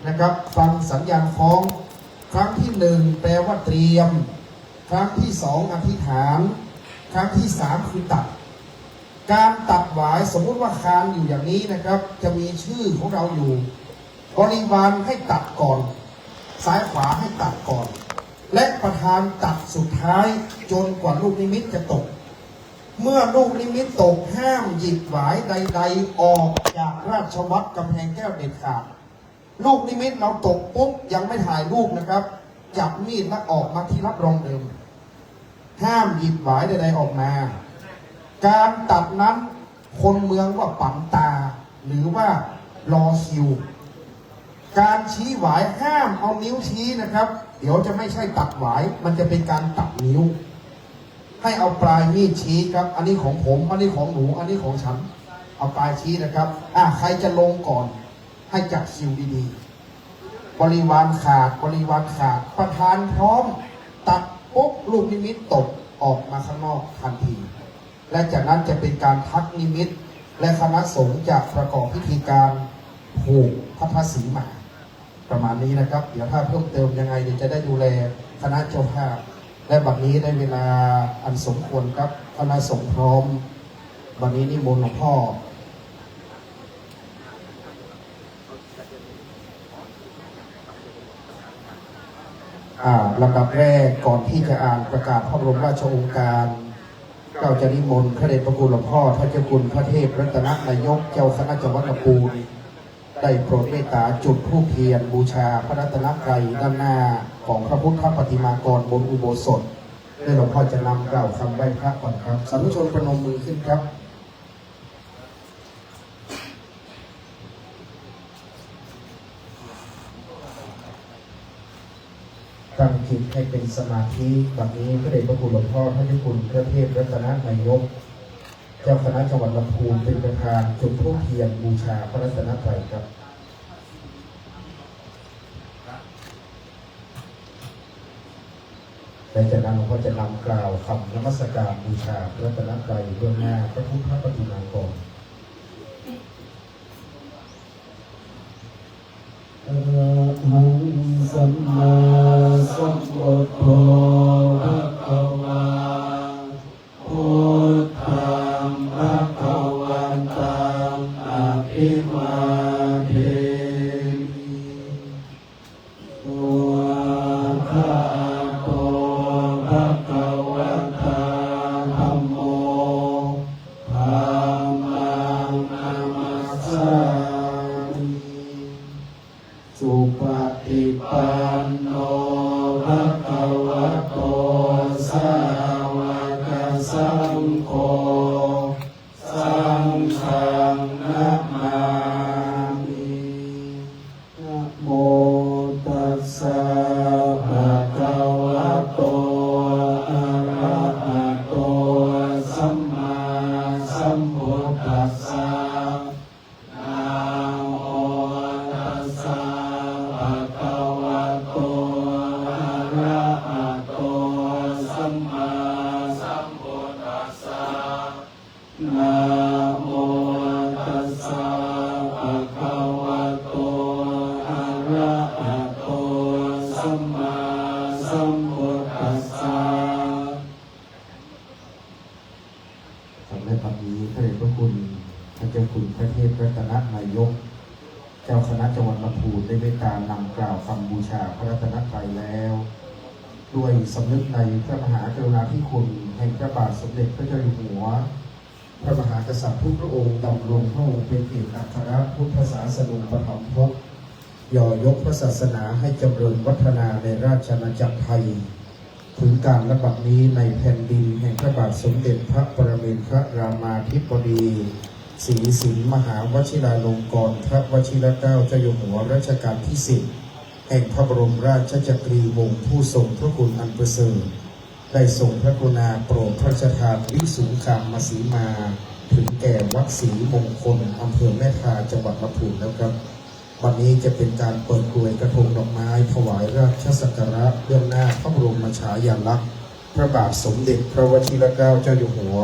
นะครับฟังสัญญาณฟ้องครั้งที่หนึ่งแปลว่าเตรียมครั้งที่สองอธิษฐานครั้งที่สามคือตัดการตัดหวายสมมุติว่าคานอยู่อย่างนี้นะครับจะมีชื่อของเราอยู่บริวารให้ตัดก่อนซ้ายขวาให้ตัดก่อนและประธานตัดสุดท้ายจนกว่าลูกนิมิตจะตกเมื่อลูกนิมิตตกห้ามหยิบหวายใดๆออกจากราชวัตรกำแพงแก้วเด็ดขาดลูกนิมิตเราตกปุ๊บยังไม่ถ่ายรูปนะครับจับมีดแล้วออกมาที่รับรองเดิมห้ามหยิบหวายใดๆออกมาการตัดนั้นคนเมืองว่าปังตาหรือว่ารอคิวการชี้หวายห้ามเอานิ้วชี้นะครับเดี๋ยวจะไม่ใช่ตัดหวายมันจะเป็นการตัดนิ้วให้เอาปลายมีดชี้ครับอันนี้ของผมอันนี้ของหนูอันนี้ของฉันเอาปลายชี้นะครับใครจะลงก่อนให้จัดคิวดีๆบริวารขาดประธานพร้อมตัดปุ๊บลูกนิมิตตกออกมาข้างนอกทันทีและจากนั้นจะเป็นการทักนิมิตและคณะสงฆ์จะประกอบพิธีการผูกพัทธสีมาประมาณนี้นะครับเดี๋ยวถ้าเพิ่มเติมยังไงเดี๋ยวจะได้ดูแลคณะเจ้าภาพและบัดนี้ได้เวลาอันสมควรครับคณะสงฆ์พร้อมบัดนี้นิมนต์หลวงพ่อลำดับแรกก่อนที่จะอ่านประกาศพระบรมราชโองการเราจะนิมนต์พระเดชพระคุณหลวงพ่อท่านเจ้าคุณพระเทพรัตนนายกเจ้าคณะจังหวัดลำพูนได้โปรดเมตตาจุดธูปเทียนบูชาพระรัตนตรัยด้านหน้าของพระพุทธปฏิมากรบนอุโบสถโดยหลวงพ่อจะนำกล่าวคำไหว้พระก่อนครับสาธุชนประนมมือขึ้นครับตั้งจิตให้เป็นสมาธิแบบนี้พระเดชพระคุณหลวงพ่อท่านเจ้าคุณพระเทพรัตนนายกเจ้าคณะจังหวัดลำพูนเป็นประธานจุดธูปเทียนบูชาพระรัตนตรัยครับและจากนั้นหลวงพ่อจะนำกล่าวคำนมัสการบูชาพระรัตนตรัยเบื้องหน้าพระพุทธปฏิมากรอะระหังสัมมาสัมพุทโธภะคะวาพุทธังภะคะวันตังอะภิวาเทมิสุขาโตภะคะวะตาธัมโมธัมมังนามัสสามิสุปฏิปันโนภะคะวะโตสาวกสังโฆสังฆังนะมามินะโมตัสสะภะคะวะโตอะระหะโตสัมมาสัมพุทธัสสะนะโมตัสสะภะคะวะโตอะระหะโตสัมมาสัมพุทธัสสะนะโมตัสสะภะคะวะโตอะระหะโตสัมมาสัมพุทธัสสะสำหรับวันนี้พระเดชพระคุณพระเจ้าคุณพระเทพรัตนนายกเจ้าคณะจังหวัดลำพูนได้เมตตานำกล่าวคำบูชาพระรัตนตรัยแล้วด้วยสำนึกในพระมหากรุณาธิคุณแห่งพระบาทสมเด็จพระเจ้าอยู่หัวพระมหากษัตริย์ทุกพระองค์ดำรงพระองค์เป็นเอกอัครพุทธศาสนุปถัมภกย่อยกพระศาสนาให้เจริญวัฒนาในราชอาณาจักรไทยถึงการระบาดนี้ในแผ่นดินแห่งพระบาทสมเด็จพระปรมินทรรามาธิบดีศรีสินมหาวชิราลงกรณพระวชิรเกล้าเจ้าอยู่หัวรัชกาลที่10แห่งพระบรมราชจักรีวงศ์ผู้ทรงพระคุณอันประเสริฐได้ทรงพระกรุณาโปรดพระราชทานวิสุงคามสีมาถึงแก่วัดศรีมงคลอำเภอแม่ทาจังหวัดลำพูนแล้วครับ วันนี้จะเป็นการเปิดกลวยกระทงดอกไม้ถวายราชสักการะเบื้องหน้าพระบรมฉายาลักษณ์พระบาทสมเด็จพระวชิรเกล้าเจ้าอยู่หัว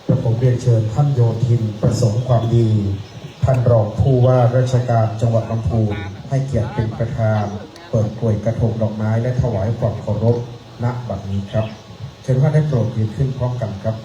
กระผมเรียนเชิญท่านโยธินประสงค์ความดีท ท่านรองผู้ว่าราชการจังหวัดลำพูนให้เกียรติเป็นประธานเปิดกล้วยกระทงดอกไม้และถวายความเคารพณบัดนี้ครับเชิญว่าได้โปรดยืนขึ้นพร้อมกันครับ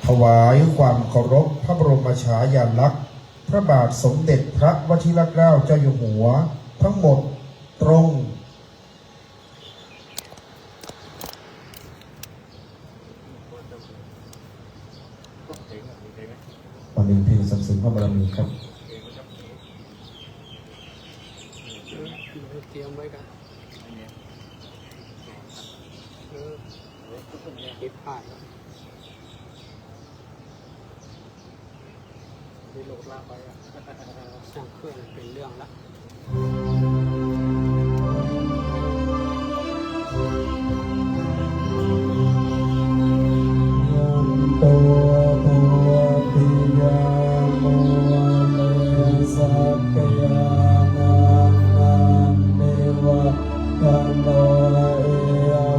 ถวายความเคารพพระบรมฉายาลักษณ์พระบาทสมเด็จพระวชิรเกล้าเจ้าอยู่หัวทั้งหมดตรงวันนี้เพลงสรรเสริญพระบารมีครับเตรียมไว้กันคิดผ่านไปโหลดลากไปสร้างเครื่องเป็นเรื่องละตัวปิยาโมเลสักยานังนันเดวะกัมโนเอ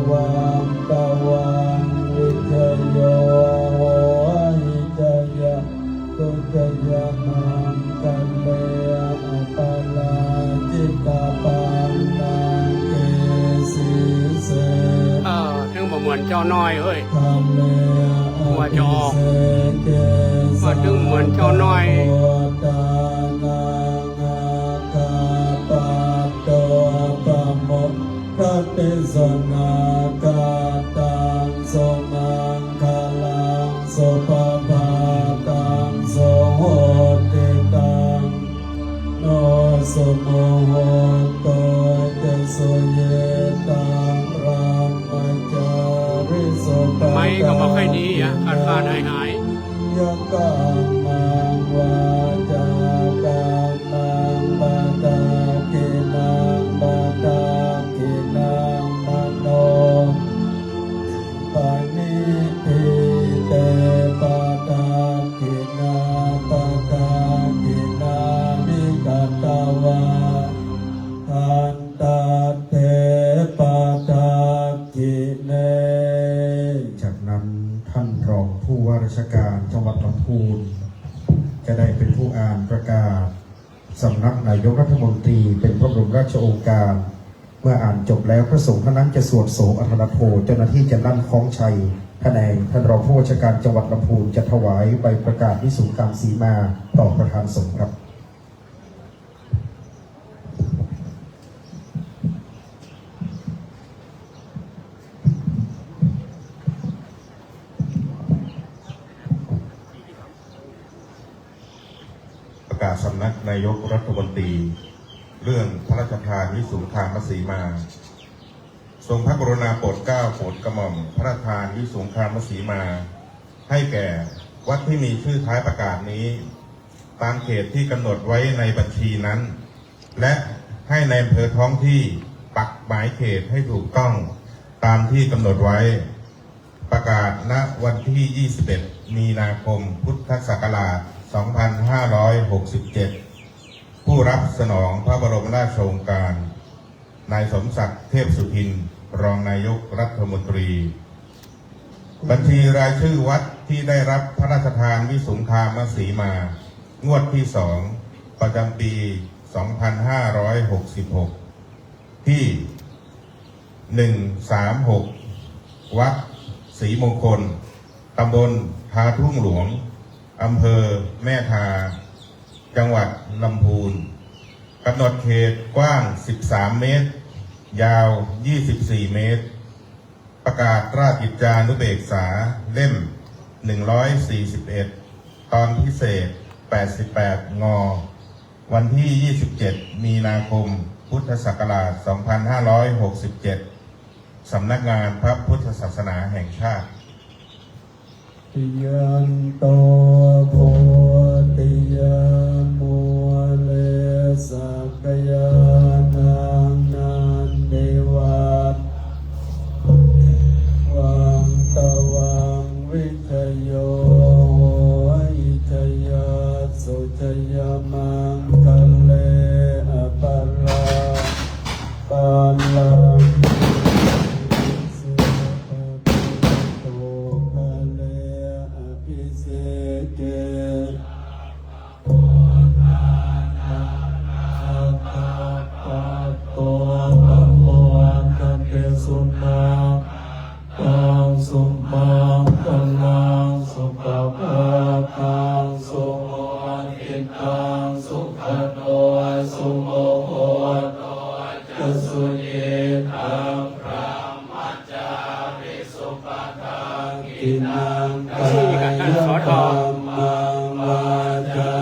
วังตวังวิจโยหิจยะตุจยะมังกัลเลอปาลาจิตาปันนังเกสีเสถึงบ่เหมือนเจ้าน้อยเฮ้ยหัวจอกมาถึงเหมือนเจ้าน้อยพระเตสนากาตังสมังคลังสุปปาตังโสโหติตังโนสุโมโหโตจะสุเยตังรัมมจาริสุปาไม่ก็ไม่ค่อยดีอ่ะขาดหายยังกังมังวาจากังมังบาตากินังบาตากินังมโนปานิทิเตปาตากินาปาตากินานิกาตาวาทันตาเตปาตากิเนจากนั้นท่านรองผู้ว่าราชการจังหวัดลำพูนจะได้เป็นผู้อ่านประกาศสำนักนายกรัฐมนตรีเป็นพระบรมราชโองการเมื่ออ่านจบแล้วพระสงฆ์ท่านนั้นจะสวดโสอัฏฐโธเจ้าหน้าที่จะลั่นคล้องชัยท่านเองท่านรองผู้ว่าราชการจังหวัดลำพูนจะถวายใบประกาศวิสุงคามสีมาต่อประธานสงฆ์ครับประกาศสำนักนายกรัฐมนตรีเรื่องพระราชทานวิสุงคามสีมาทรงพระกรุณาโปรดเกล้าโปรดกระหม่อมพระราชทานวิสุงคามสีมาให้แก่วัดที่มีชื่อท้ายประกาศนี้ตามเขตที่กำหนดไว้ในบัญชีนั้นและให้ในอำเภอท้องที่ปักหมายเขตให้ถูกต้องตามที่กำหนดไว้ประกาศณวันที่ 21 มีนาคม พุทธศักราช 2567 ผู้รับสนองพระบรมราชโองการนายสมศักดิ์เทพสุทินรองนายกรัฐมนตรีบัญชีรายชื่อวัดที่ได้รับพระราชทานวิสุงคามสีมางวดที่ 2 ประจำปี 2566 ที่ 136 วัดศรีมงคลตำบลทาทุ่งหลวงอำเภอแม่ทาจังหวัดลำพูนกำหนดเขตกว้าง 13 เมตร ยาว 24 เมตร ประกาศราชกิจจานุเบกษาเล่ม 141 ตอนพิเศษ 88 งอ วันที่ 27 มีนาคม พุทธศักราช 2567 สำนักงานพระพุทธศาสนาแห่งชาติยันโตโพธิยาโมเลสักยานังนันเดวะวังตวัง คังสุโหติตังสุขโตสุโมโหโตจัสุเยธังพระมัจจาริสุปทังกินังกายกรรมังวาจา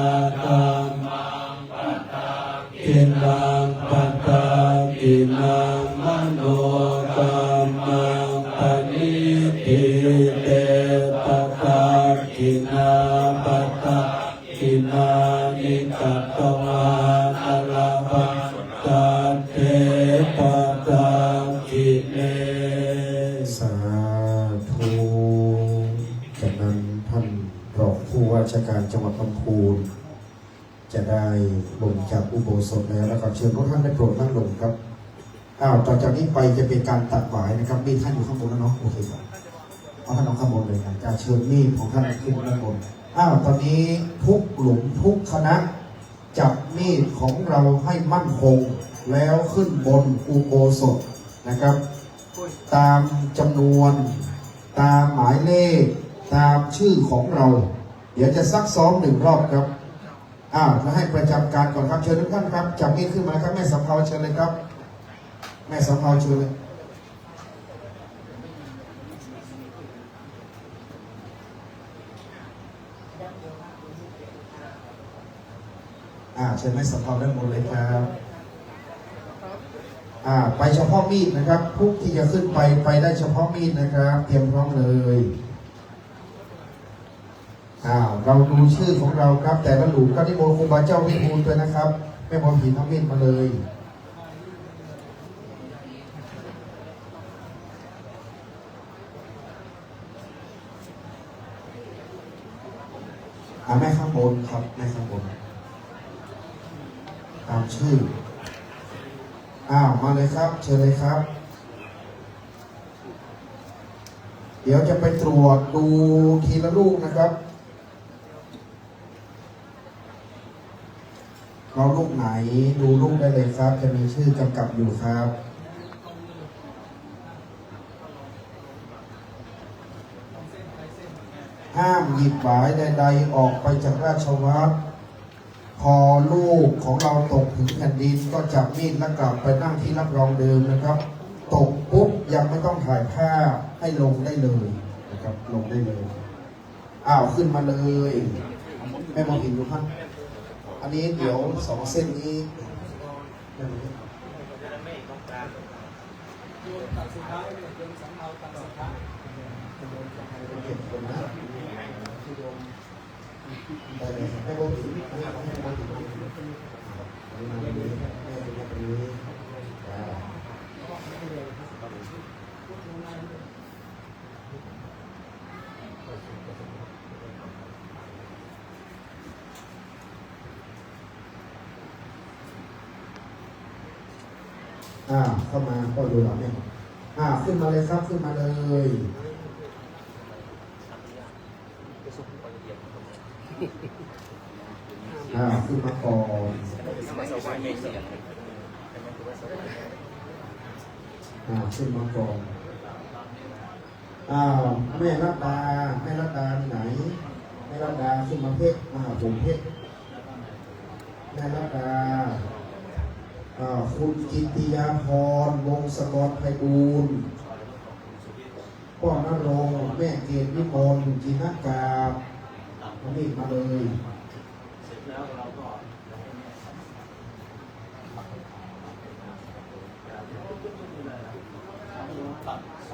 กรรมังปัตตากินังปัตตากินังมโนกรรมังปณิทิเตปตากินาปัตตากินานิกัตตวานาลาภังตาเทปตากิเน สาธุจากนั้นท่านรองผู้ว่าราชการจังหวัดลำพูนจะได้ลงจากอุโบสถแล้วก็เชิญทุกท่านได้โปรดนั่งลงครับต่อจากนี้ไปจะเป็นการตัดหวายนะครับมีดท่านอยู่ข้างบนแล้วเนาะโอเคครับเอาท่านเอาข้างบนเลยนะจะเชิญมีดของท่านขึ้นด้านบนตอนนี้ทุกหลุมทุกคณะจับมีดของเราให้มั่นคงแล้วขึ้นบนอุโบสถนะครับตามจำนวนตามหมายเลขตามชื่อของเราเดี๋ยวจะซักซ้อมหนึ่งรอบครับแล้วให้ประจำการก่อนครับเชิญทุกท่านครับจับมีดขึ้นมาครับแม่สำเภาเชิญเลยครับแม่สำเภาเชิญเลยเชิญแม่สำเภาด้านบนเลยครับไปเฉพาะมีดนะครับผู้ที่จะขึ้นไปได้เฉพาะมีดนะครับเตรียมพร้อมเลยเราดูชื่อของเราครับแต่ละหลุมก็นิมนต์ครูบาเจ้าวิบูลย์ด้วยนะครับแม่หมอผีน้ำมีดมาเลยแม่ข้างบนครับแม่ข้างบนตามชื่อมาเลยครับเชิญเลยครับเดี๋ยวจะไปตรวจดูทีละลูกนะครับเราลูกไหนดูลูกได้เลยครับจะมีชื่อกำกับอยู่ครับห้ามหยิบหวายใดๆออกไปจากราชวัตรพอลูกของเราตกถึงแผ่นดินก็จับมีดแล้วกลับไปนั่งที่รับรองเดิมนะครับตกปุ๊บยังไม่ต้องถ่ายภาพให้ลงได้เลยนะครับลงได้เลยขึ้นมาเลยแม่มองเห็นอยู่ครับอันนี้เดี๋ยว2เส้นนี้ได้เลยแม่มองเห็นเข้ามาก็ดูหลังเนี่ยขึ้นมาเลยครับขึ้นมาเลยขึ้นมาก่อนขึ้นมาก่อนแม่รัตดาไหนแม่รัตดาขึ้นมาเพชรมหาผมเพชรแม่รัตดาคุณกิตติยาพรวงศกรไพบูลย์พ่อนรงค์แม่เกศวิมลจินกาเอามีดมาเลย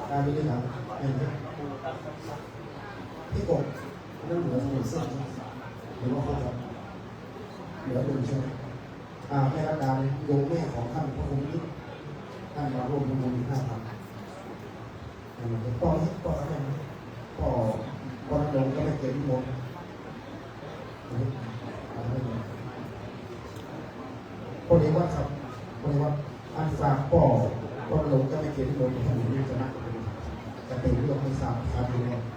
ได้ไหมครับพี่กบเรื่องเหลือทั้งหมดเส้นหรือว่าครับเหลือเป็นใช่ไหมแม่รัตดาโยมแม่ของท่านพระองค์นี้ท่านมาร่วมทำบุญ5,000พ่อแม่พ่อระดมก็ไม่เก็บหมดพ่อเรียกว่าครับพ่อเรียกว่าอันฝากพ่อระดมก็ไม่เก็บหมดท่านอยู่จะเป็นเรื่องไม่ทราบครับ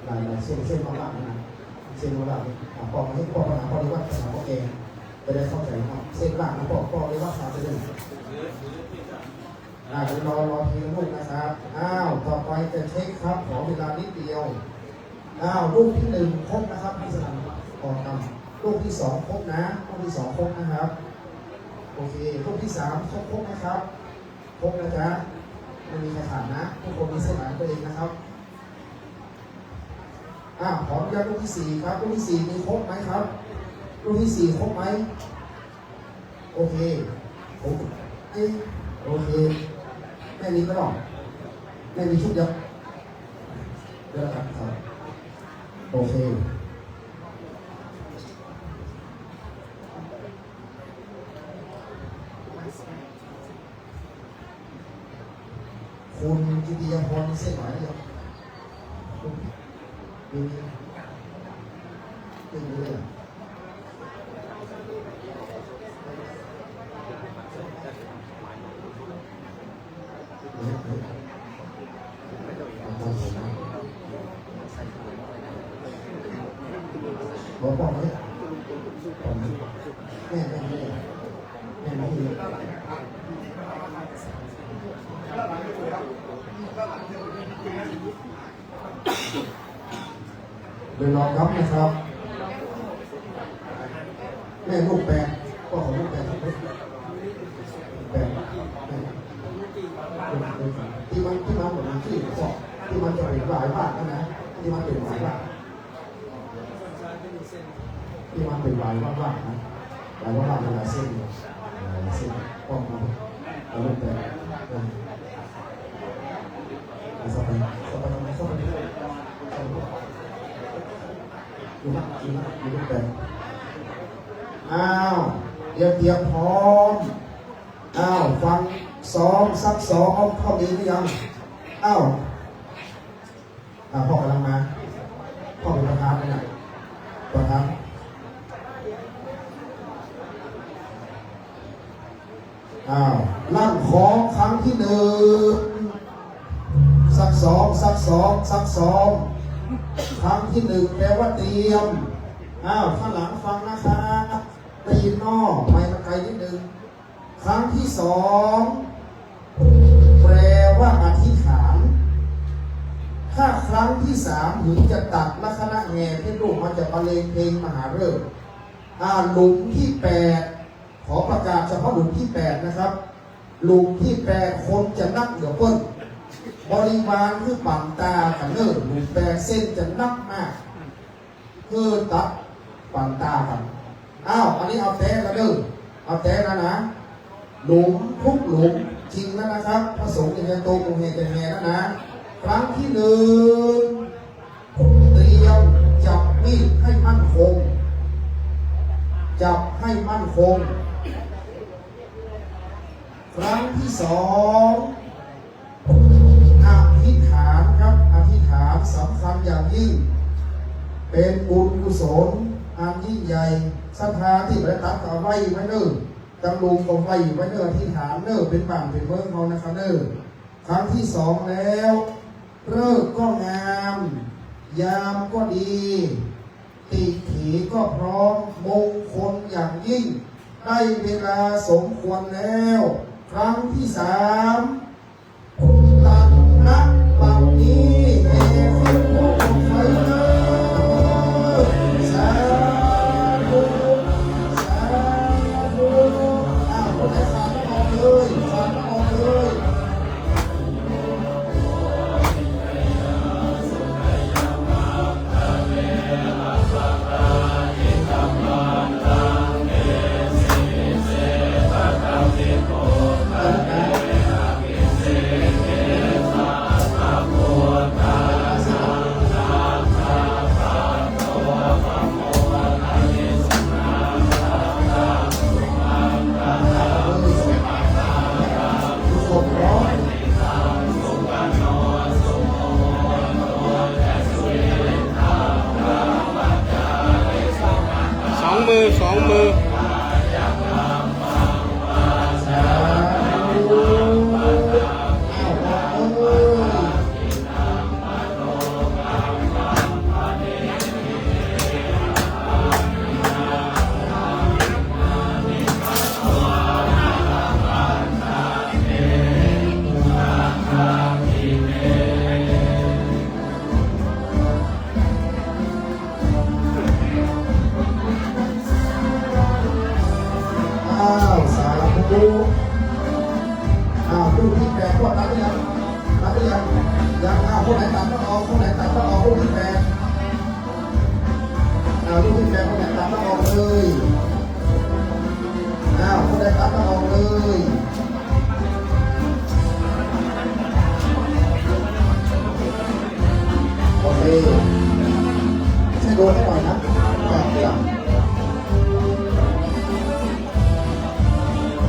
หลายเส้นมาบ้างนะเส้นมาบ้างพ่อมาให้พ่อปัญหาพ่อเรียกว่าปัญหาพ่อเองจะได้เข้าใจครับเส้นล่างนะพ่อเรียกว่าขาดไปเลยรอทีละลูกนะครับต่อไปจะเช็คครับขอเวลานิดเดียว ลูกที่หนึ่งครบนะครับที่สนามออกนำลูกที่สองครบนะลูกที่สองครบนะครับโอเคลูกที่สามครบนะครับครบนะจ๊ะไม่มีใครขาดนะทุกคนมีเส้นหมายตัวเองนะครับขออนุญาตลูกที่สี่ครับลูกที่สี่มีครบไหมครับลูกที่สี่ครบไหมโอเคโอเคแม่นี้ก็หรอกแม่มีชุดเดียวเดี๋ยวครับโอเคคุณกิติยาพรเส้นหมายเดียวมีเลยบอกไหมแม่โดยรองรับนะครับแม่ลูกแปดก็ของลูกแปดแปดที่มันเหมือนที่บอกที่มันจะเป็นหลายบาทนะที่มันเป็นหลายบาทที่มันเป็นหลายว่านะหลายว่าเวลาเส้นป้องกันแล้วลูกแปดสบายอยู่ลูกแปดเตรียมพร้อมฟังซ้อมซักซ้อมเข้าดีหรือยังพ่อกำลังมาพ่อเป็นประธานนะประธานลั่นของครั้งที่หนึ่งซักซ้อมครั้งที่หนึ่งแปลว่าเตรียมข้างหลังฟังนะคะได้ยินนอกไปมาไกลนิดนึงครั้งที่สองแปลว่าอธิษฐานถ้าครั้งที่สามถึงจะตัดลักษณะแห่เพชรลูกมันจะบรรเลงเพลงมหาฤกษ์หลุมที่แปดขอประกาศเฉพาะหลุมที่แปดนะครับหลุมที่แปดคนจะนับเหลือเปิ้ลบริวารคือปั่นตากันเนอหลุมแปดเส้นจะนับมากตัดปั่นตากันอันนี้เอาแต่ละเด้อเอาแต่นะหลุมทุกหลุมจริงแล้วนะครับพระสงฆ์จะโตกงเฮจะแห่แล้วนะครั้งที่หนึ่งเตรียมจับมีดให้มั่นคงครั้งที่สองอธิษฐานครับอธิษฐานสำคัญอย่างยิ่งเป็นบุญกุศลอันยิ่งใหญ่ศรัทธาที่พระตักเอาไว้ไว้เนิ่จำลงเอาไว้ไว้เนิ่ออธิษฐานเนิ่เป็นบ้านเป็นเมืองเขานะครับเนิ่ครั้งที่สองแล้วฤกษ์ก็งามยามก็ดีติถีก็พร้อมมงคลอย่างยิ่งได้เวลาสมควรแล้วครั้งที่สามตัดนับบัดนี้แห่ขึ้นภูไฟสาธุคนไหนฟังออกเลยสองมือ ลูกที่แปดพวกตัดหรือยังตัดหรือยังยังคนไหนตัดต้องออกคนไหนตัดต้องออกลูกที่แปดลูกที่แปดคนไหนตัดต้องออกเลยคนไหนตัดต้องออกเลยโอเคช่วยดูให้หน่อยนะ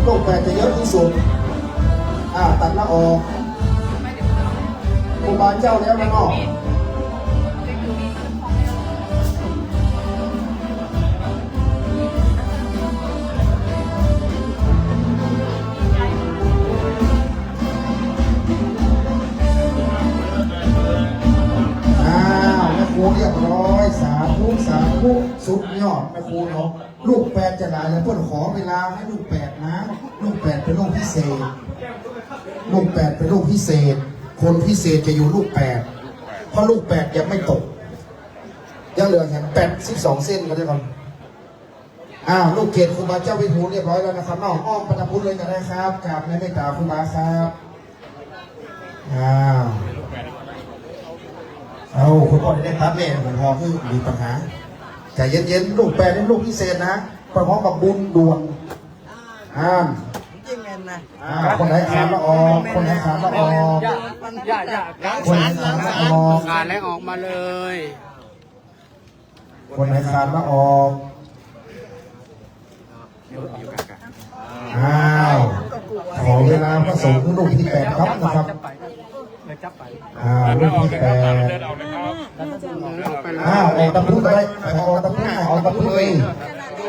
ลูกแปดจะเยอะที่สุดตัดแล้วออกครูบาเจ้าแล้วนะเนาะแม่ครูเรียบร้อยสาธุสุดยอดแม่ครูเนาะลูกแปดจะหลายแล้วเพื่อนขอเวลาให้ลูกแปดนะลูกแปดเป็นลูกพิเศษลูกแปดเป็นลูกพิเศษคนพิเศษจะอยู่ลูกแปดเพราะลูกแปดยังไม่ตกยังเหลือแค่82 เส้นก็ได้ก่อนลูกเกศครูบาเจ้าวิทูลเรียบร้อยแล้วนะครับน้องอ้อมประดับพุทธเลยกันนะครับกราบในเมตตาครูบาครับคุณพ่อได้ครับแม่ผมพอคือมีปัญหาใจเย็นๆลูกแปดเป็นลูกพิเศษนะไปพร้อมกับบุญดวงคนไหนขาดละออกคนไหนขาดละออกคนไหนขาดละออก ขาดแล้วออกมาเลย คนไหนขาดละออกขอเวลาผสมลูกที่แปดครับนะครับลูกที่แปดออกตะพุ้งก็ได้ออกตะพุ้งออกตะพุ้งเลย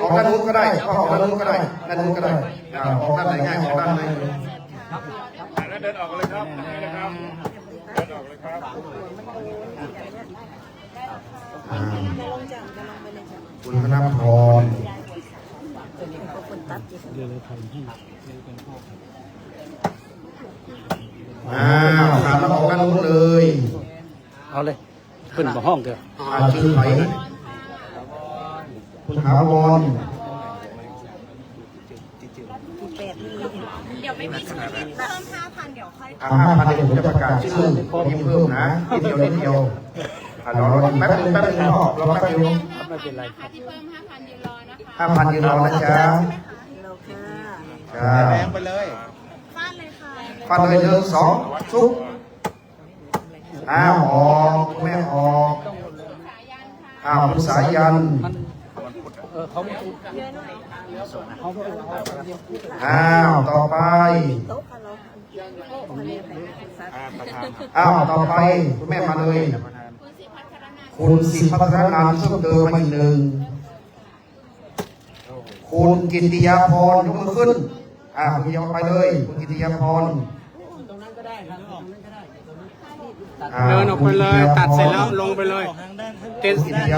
ออกด้านนู้นก็ได้ออกด้านนู้นก็ได้ด้านนู้นก็ได้ออกด้านไหนง่ายออกด้านไหนเดินออกเลยครับเดินออกเลยครับคุณธนพรขาดแล้วออกด้านนู้นเลยเอาเลยขึ้นมาห้องเถอะชื่อไหนคุณถาวรเดี๋ยวไม่มีชื่อเพิ่ม 5,000 เดี๋ยวค่อย5,000เดี๋ยวผมจะประกาศชื่อเพิ่มนะนิดเดียวรอแป๊บนึงรอแป๊บนึงไม่เป็นไรที่เพิ่ม 5,000 ยืนรอนะคะ 5,000ยืนรอนะจ๊ะแรงไปเลยฟาดเลยค่ะฟาดเลย1 2ซุกออกแม่ออกผู้สายันต่อไปต่อไปคุณแม่มาเลยคุณสิพัฒนานเพิ่มเติมมาอีกหนึ่งคุณกิติยาพรยกมือขึ้นคุณยกไปเลยคุณกิติยาพรเดินออกไปเลยตัดเสร็จแล้วลงไปเลย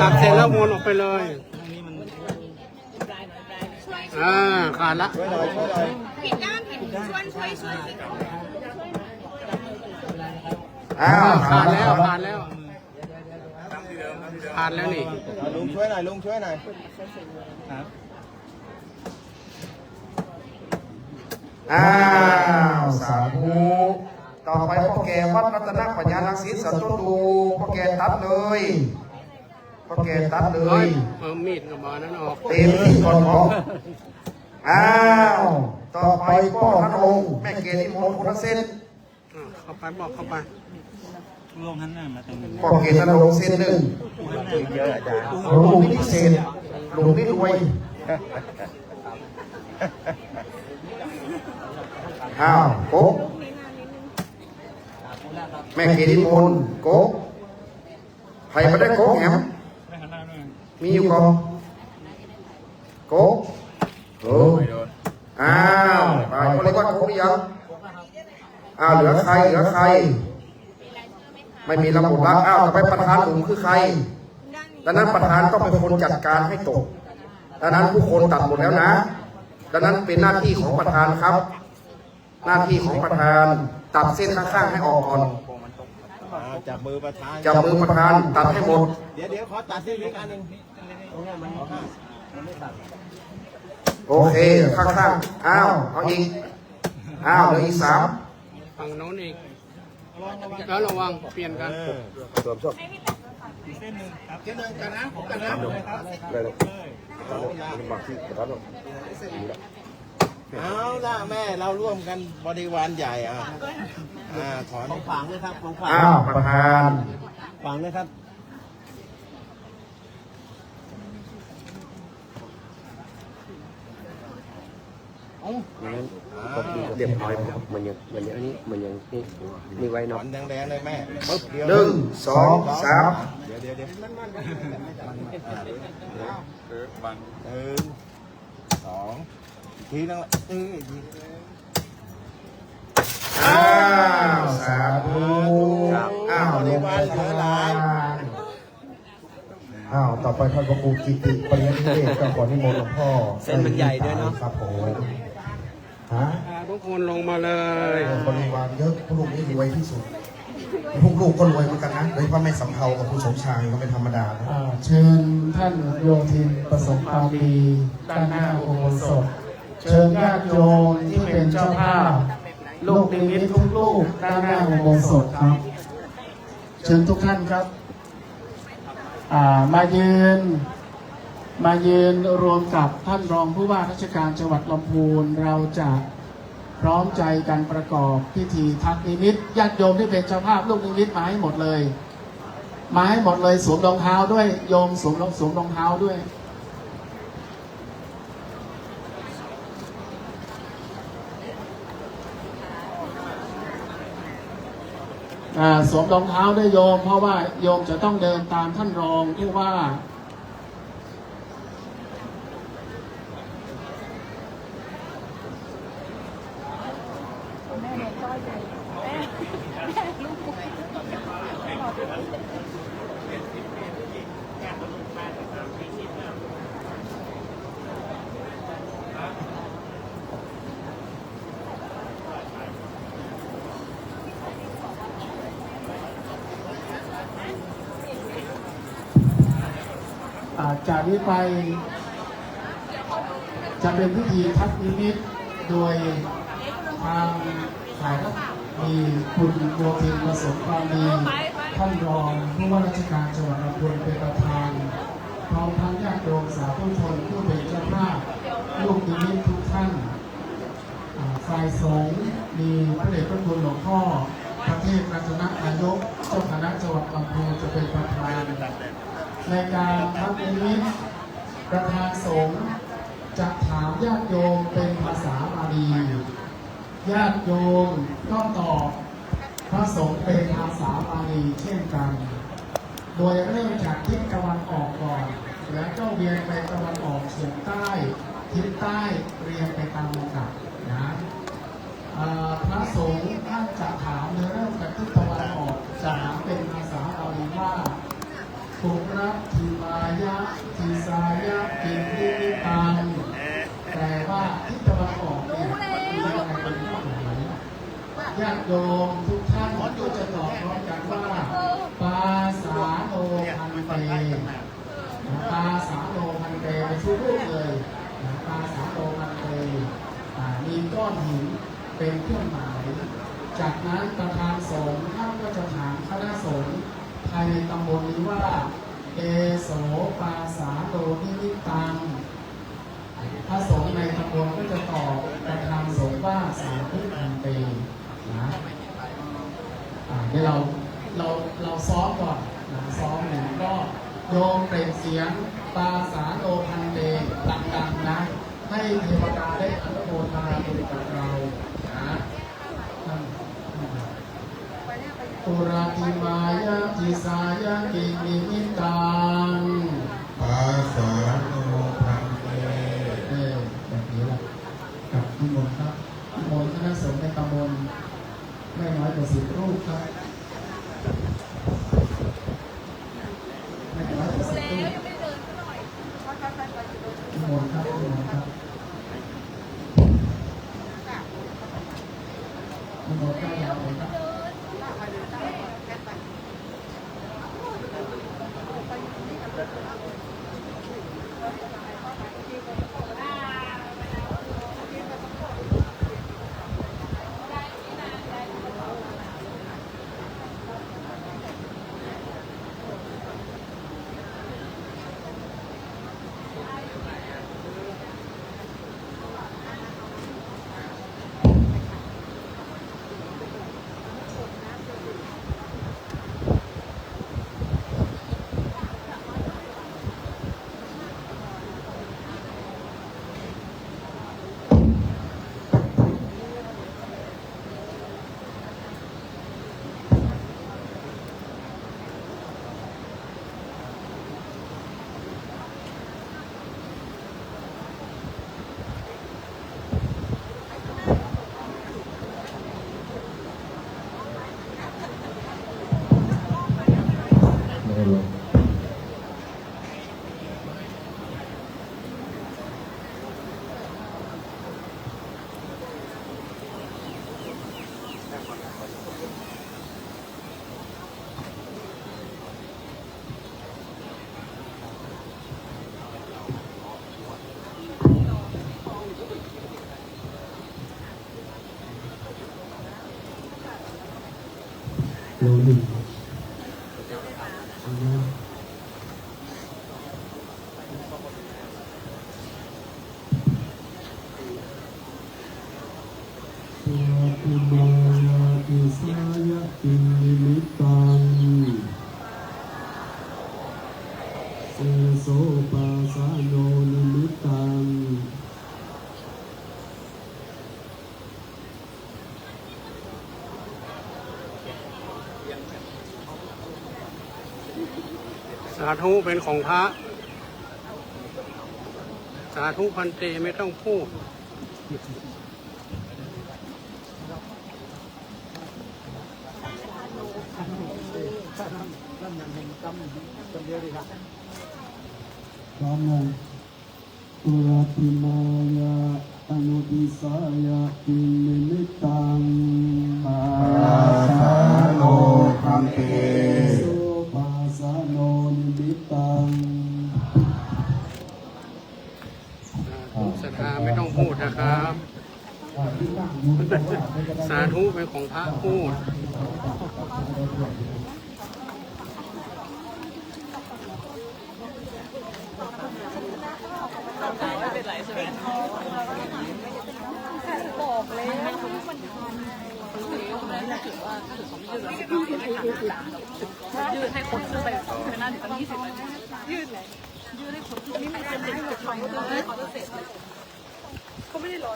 ตัดเสร็จแล้ววนออกไปเลยขาดละผิดด้านผิดช่วยขาดแล้วขาดแล้วนี่ลุงช่วยหน่อยสาธุต่อไปพ่อแก่วัดรัตนปัญญาลังสีสันตุดูพ่อแก่ตัดเลยมีดกับมานั้นออกเต็มที่ก่อนพ่อต่อไปพ่อท่านองค์แม่เกศที่มงคลเส้นเข้าไปบอกเข้าไปลงหันหน้ามาตรงนี้พ่อเกศท่านองค์เส้นหนึ่งลุงนี่เส้นลุงนี่รวยโก๊กแม่เกศที่มงโก๊กใครมาได้โก๊กแหมมีอยู่ก่อนโก๊กไปคนเรียกว่าโก๊กยังเหลือใครไม่มีระบบรักต่อไปประธานหนุ่มคือใครดังนั้นประธานต้องเป็นคนจัดการให้ตกดังนั้นผู้คนตัดหมดแล้วนะดังนั้นเป็นหน้าที่ของประธานครับหน้าที่ของประธานตัดเส้นข้างๆให้ออกก่อนจับมือประธานตัดให้หมดเดี๋ยวขอตัดเส้นอีกอันหนึ่ง โอเคข้างๆอ้าวเอาอีกอ้าวเหลืออีก 3 ฝั่งโน้นอีกแล้วระวังเปลี่ยนกัน เอาละแม่เราร่วมกันบริวารใหญ่ถอนของฝังเลยครับของฝัง อ้าวประธาน ฝังเลยครับ เรียบร้อยมันยังนี่ไว้ ถ เนาะ อนแดงๆเลยแม่ปึ๊บเดียว 1 2 3 เดี๋ยว1 2อีกทีนึงละอ้าวสาธุอ้าว บริวารเหลือหลาย อ้าวต่อไปท่านพระครูกิติปริยนิเวศก็ขอนิมนต์หลวงพ่อเส้นมันใหญ่ด้วยเนาะครับผมฮะ ทุกคนลงมาเลย บริวารเยอะพวกลูกนี่รวยที่สุดพวกลูกก็รวยเหมือนกันนะโดยเฉพาะแม่สำเภากับคุณสมชายก็ไม่ธรรมดานะ เชิญท่านโยธินประสบความดีด้านหน้าอุโบสถเชิญญาติโยมที่เป็นเจ้าภาพลูกนิมิตทุกลูกด้านหน้าอุโบสถครับ เชิญทุกท่านครับมายืนรวมกับท่านรองผู้ว่าราชการจังหวัดลำพูนเราจะพร้อมใจกันประกอบพิธีทักนิมิตญาติโยมที่เป็นเจ้าภาพลูกนิมิตมาให้หมดเลยสวมรองเท้าด้วยโยมสวมรองเท้าด้วยสวมรองเท้าด้วยโยมเพราะว่าโยมจะต้องเดินตามท่านรองผู้ว่าจากนี้ไปจะเป็นพิธีทักนิมิตโดยทางฝ่ายรัฐมีคุณโยธินประสบความดีท่านรองผู้ว่าราชการจังหวัดลำพูนเป็นประธานพร้อมทั้งญาติโยมสาธุชนผู้เป็นเจ้าภาพลูกนิมิตทุกท่านฝ่ายสงฆ์มีพระเดชพระคุณหลวงพ่อพระเทพรัตนนายกเจ้าคณะจังหวัดลำพูนจะเป็นประธานในการทักนิมิตประธานสงฆ์จะถามญาติโยมเป็นภาษาบาลีญาติโยมก็ตอบพระสงฆ์เป็นภาษาบาลีเช่นกันโดยเริ่มจากทิศตะวันออกก่อนแล้วก็เวียนไปตะวันออกเฉียงใต้ทิศใต้เรียงไปตามลำดับนะพระสงฆ์ท่านจะถามโดยเริ่มจากทิศตะวันออกจะถามเป็นภาษาบาลีว่าปุระทิมายะทิสายะกินนิมิตังแปลว่าทิศตะวันออกเนี่ยมีอะไรเป็นข้อหมายญาติโยมทุกท่านก็จะตอบพร้อมกันว่าปาสาโนพันเตปาสาโนพันเตไปช่วยลูกเลยปาสาโนพันเตมีก้อนหินเป็นเครื่องหมายจากนั้นประธานสงฆ์ท่านก็จะถามคณะสงฆ์ภายในตำบลนี้ว่าเอโสปาสาโดนิมิตังพระสงฆ์ในตำบลก็จะตอบประธานสงฆ์ว่าสาธุพันเตนะเดี๋ยวเราซ้อมก่อนซ้อมหนึ่งรอบโยมเปล่งเสียงปาสาโดพันเตดังๆนะให้เทวดาได้อนุโมทนาบุญกับเรานะปุราธิมายะทิสายะกินิมิตัง ภาษาโนพันเต แบบนี้แหละกับนิมนต์ครับนิมนต์คณะสงฆ์ในตำบลไม่น้อยกว่า10 รูปครับไม่น้อยกว่า10 รูปนิมนต์ครับนิมนต์ครับนิมนต์ได้ยาวเลยครับ ตัวหนึ่งอุบายาติสายะตินิมิตังเสโสปัสสะโนนิมิตัง สาธุเป็นของพระ สาธุพันเตไม่ต้องพูด พร้อมเลยตุลาติมายาอนุติสายาตินิมิตังปัสสะโนคัมเตโสปัสสะโนนิมิตัง ศรัทธาไม่ต้องพูดนะครับ สาธุเป็นของพระพูด ยืดให้คนขึ้นไปเป็นหน้าถึงตั้ง20 นาทียืดเลยยืดให้คนนี่มันจะเป็นจะทำเลยเขาจะเสร็จเขาไม่ได้รอ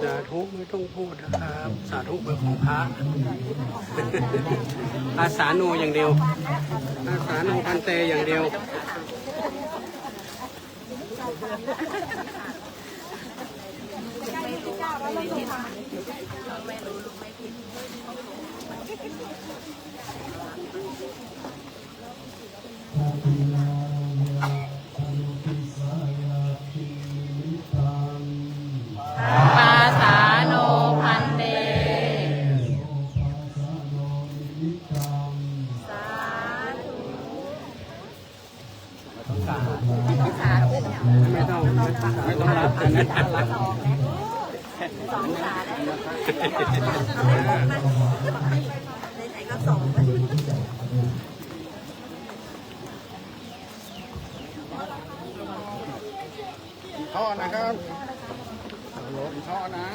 สาธุไม่ต้องพูดนะครับ สาธุเป็นของพระ อาสาโนอย่างเดียว อาสาโนพันเตอย่างเดียว ปาสาโนพันเตไม่ต้องรับอันนั้นรับ ท่อนะครับ ท่อนะ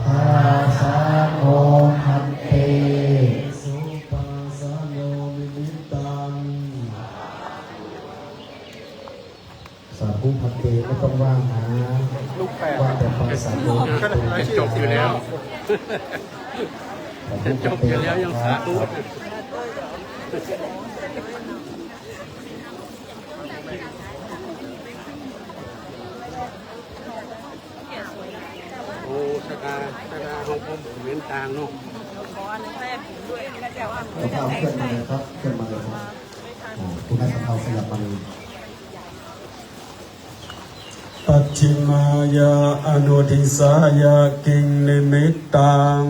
ปัสสะโนคัมเตโสปัสสะโนนิมิตังสาธุพันเตไม่ต้องว่างนะว่างแต่ปัสสะโน จะจบอยู่แล้ว จะจบอยู่แล้วยังสาธุ โอ้สตาของผมเหมือนต่างเนาะ แล้วก็เอาเครื่องมาเลยครับเครื่องมาเลยครับคุณให้เอาสลับมาเลยปัจฉิมายาอนุทิสายากิงนิมิตัง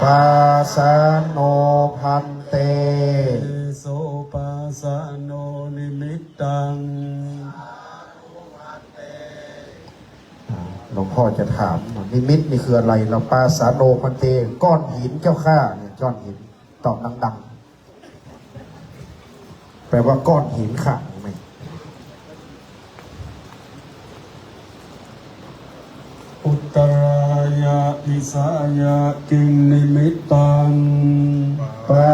ปัสสะโนพันเตโสปัสสะโนนิมิตังหลวงพ่อจะถามนิมิตนี่คืออะไรเราปัสสะโนพันเตก้อนหินเจ้าข้าเนี่ยก้อนหินตอบดังๆแปลว่าก้อนหินค่ะไหมอุตตรายาอิสายากิงนิมิตังปั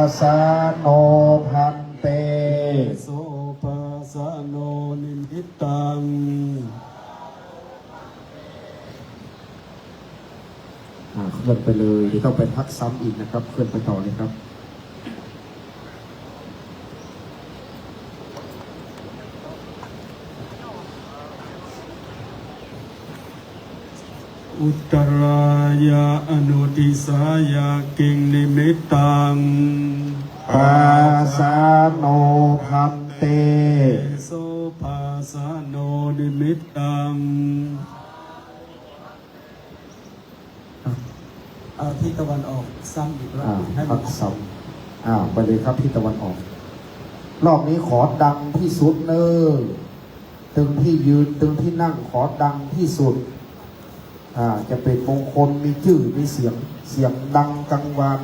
สสะโนพันเตโสปัสสะโนนิมิตังเคลื่อนไปเลยเดี๋ยวต้องไปพักซ้ำอีกนะครับเคลื่อนไปต่อเลยครับอุตตรายาอนุติสายากิงนิมิตังปัสสะโนพันเตโสปัสสะโน นิมิตตัง เอาที่ตะวันออกซ้ำอีกรอบให้ พั มัน กซ้ำไปเลยครับที่ตะวันออก รอบนี้ขอดังที่สุดเนอตึงที่ยืนตึงที่นั่งขอดังที่สุดจะเป็นมงคลมีชื่อมีเสียงดังกังวาน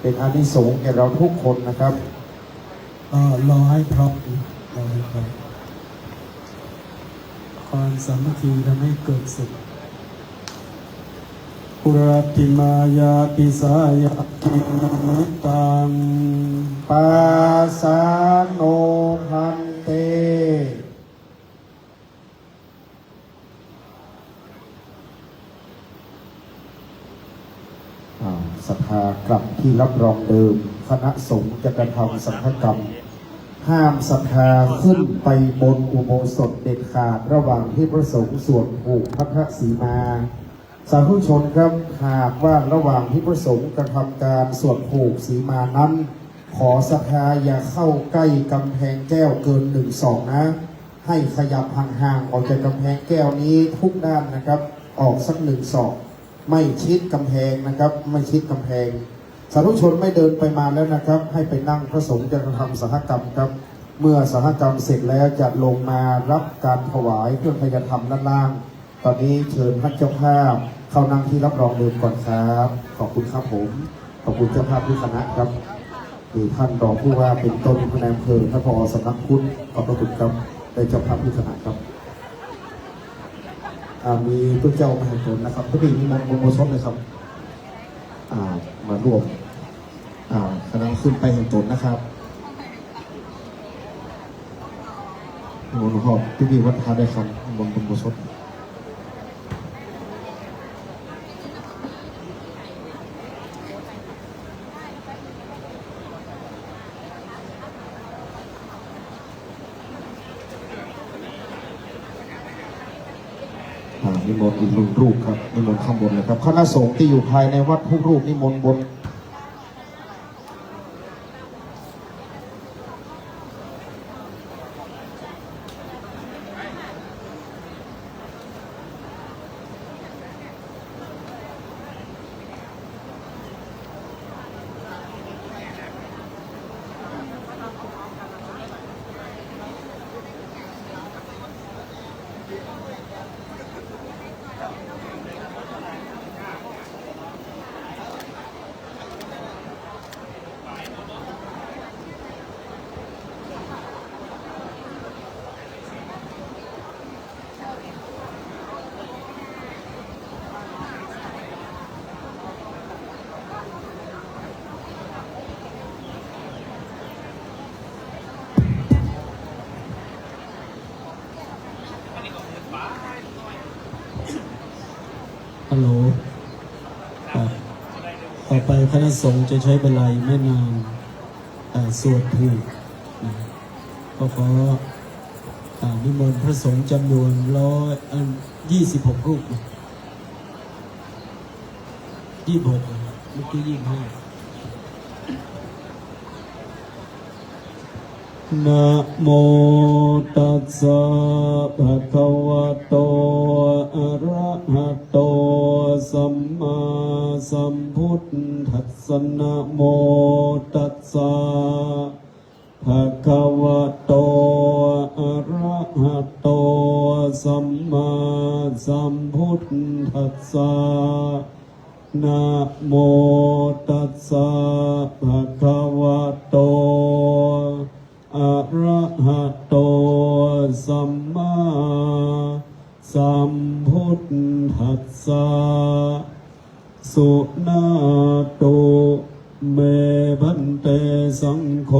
เป็นอานิสงส์แก่เราทุกคนนะครับ รอให้พร้อมรอให้พร้อมความสามัคคีทำให้เกิดสุขปุราติมายาติสายาตินัตตัง ปาสาโนพันเตศรัทธากลับที่รับรองเดิมคณะสงฆ์จะกระทำสังฆกรรม ห้ามศรัทธาขึ้นไปบนอุโบสถเด็ดขาดระหว่างที่พระสงฆ์สวดผูกพัทธสีมาสาธุชนครับหากว่าระหว่างที่พระสงฆ์กระทำการสวดผูกสีมานั้น ขอศรัทธาอย่าเข้าใกล้กำแพงแก้วเกิน1 ศอกนะ ให้ขยับห่างๆออกจากกำแพงแก้วนี้ทุกด้านนะครับ ออกสัก1 ศอก ไม่ชิดกำแพงนะครับ ไม่ชิดกำแพงสาธุชนไม่เดินไปมาแล้วนะครับ ให้ไปนั่งพระสงฆ์จะทำสังฆกรรมครับ เมื่อสังฆกรรมเสร็จแล้วจะลงมารับการถวายเครื่องพยธรรมด้านล่าง ตอนนี้เชิญท่านเจ้าภาพเข้านั่งที่รับรองเดิมก่อนครับขอบคุณครับผมขอบคุณเจ้าภาพทุกคณะครับคือท่านรองผู้ว่าเป็นต้นผู้นำอำเภอท่านผอ.สำนักพุทธขอบพระคุณครับได้เจ้าภาพทุกคณะครับมีผู้เจ้ามหาชนนะครับทุกปีมีมงคลโมชนเลยครับมารวมคณะขึ้นไปเห็นตนนะครับหลวงพ่อทุกปีวัดทาได้ครับมงคลโมชนนิมนต์อีก1 รูปครับนิมนต์ข้างบนเลยครับคณะสงฆ์ที่อยู่ภายในวัดทุกรูปนิมนต์บนฮัลโหลต่อไปคณะสงฆ์จะใช้เวลาไม่นานสวดผูกก็ขอนิมนต์พระสงฆ์จำนวน26 รูป26เมื่อกี้25นะโมตัสสะภะคะวะโตอะระหะโตสัมมาสัมพุทธัสสะนะโมตัสสะภะคะวะโตอะระหะโตสัมมาสัมพุทธัสสะนะโมตัสสะภะคะวะโตอะระหะโตสัมมาสัมพุทธัสสะสุนาโตเมพันเตสังโฆ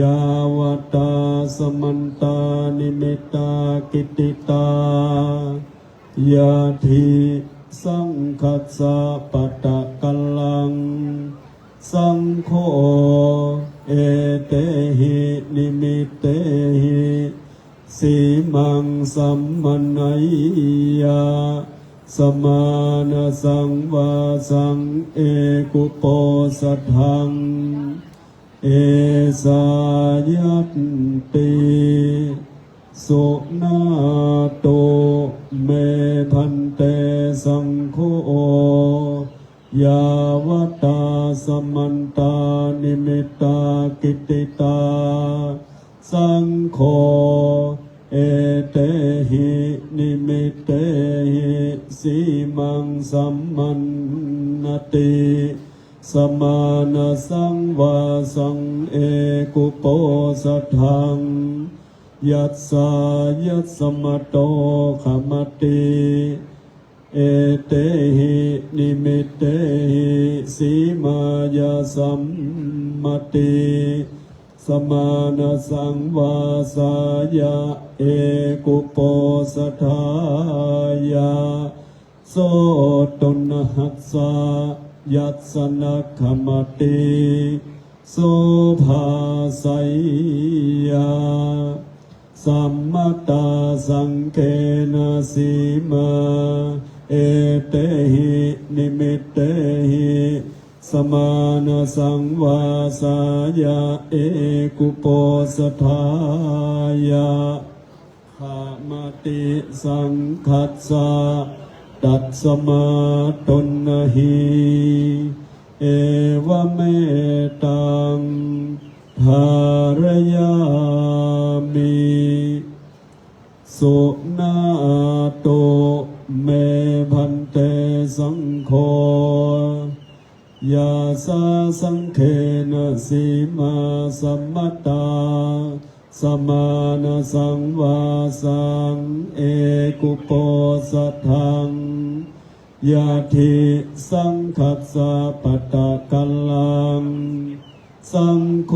ยาวตาสมันตานิเมตตากิตติตายาทิสังคัสสะปัตตะกัลลังสังโฆเอเตหินิมิเตหิสีมังสัมมนัยยาสมานาสังวาสังเอกุโปสัทธังเอสายัตติ สุนาโตเมพันเตสังโฆยาวตาสมันตานิมิตากิติตาสังโฆเอเตหินิมิเตหิสีมังสัมมันนติสมานาสังวาสังเอกุโปสัทธังยัสสายัสสมโตขมติเอเตหินิมิเตหิสีมายาสัมมติสมานาสังวาสายะเอกุโปสัทธายาโสตุนหัสสะยัสสนะขมติโสภาสัยยาสัมมตาสังเกนะสีมาเอเตหินิมิเตหิสมานาสังวาสายะเอกุโปสัทธายะขามติสังคัสสะตัสสมาตุนหิเอวเมตังภารยามิสุนาโตเมพันเตสังโฆยาสาสังเขนะสีมาสัมมตาสมานาสังวาสังเอกุโปสัทธังยาทิสังคัสสะปัตตะกัลลังสังโฆ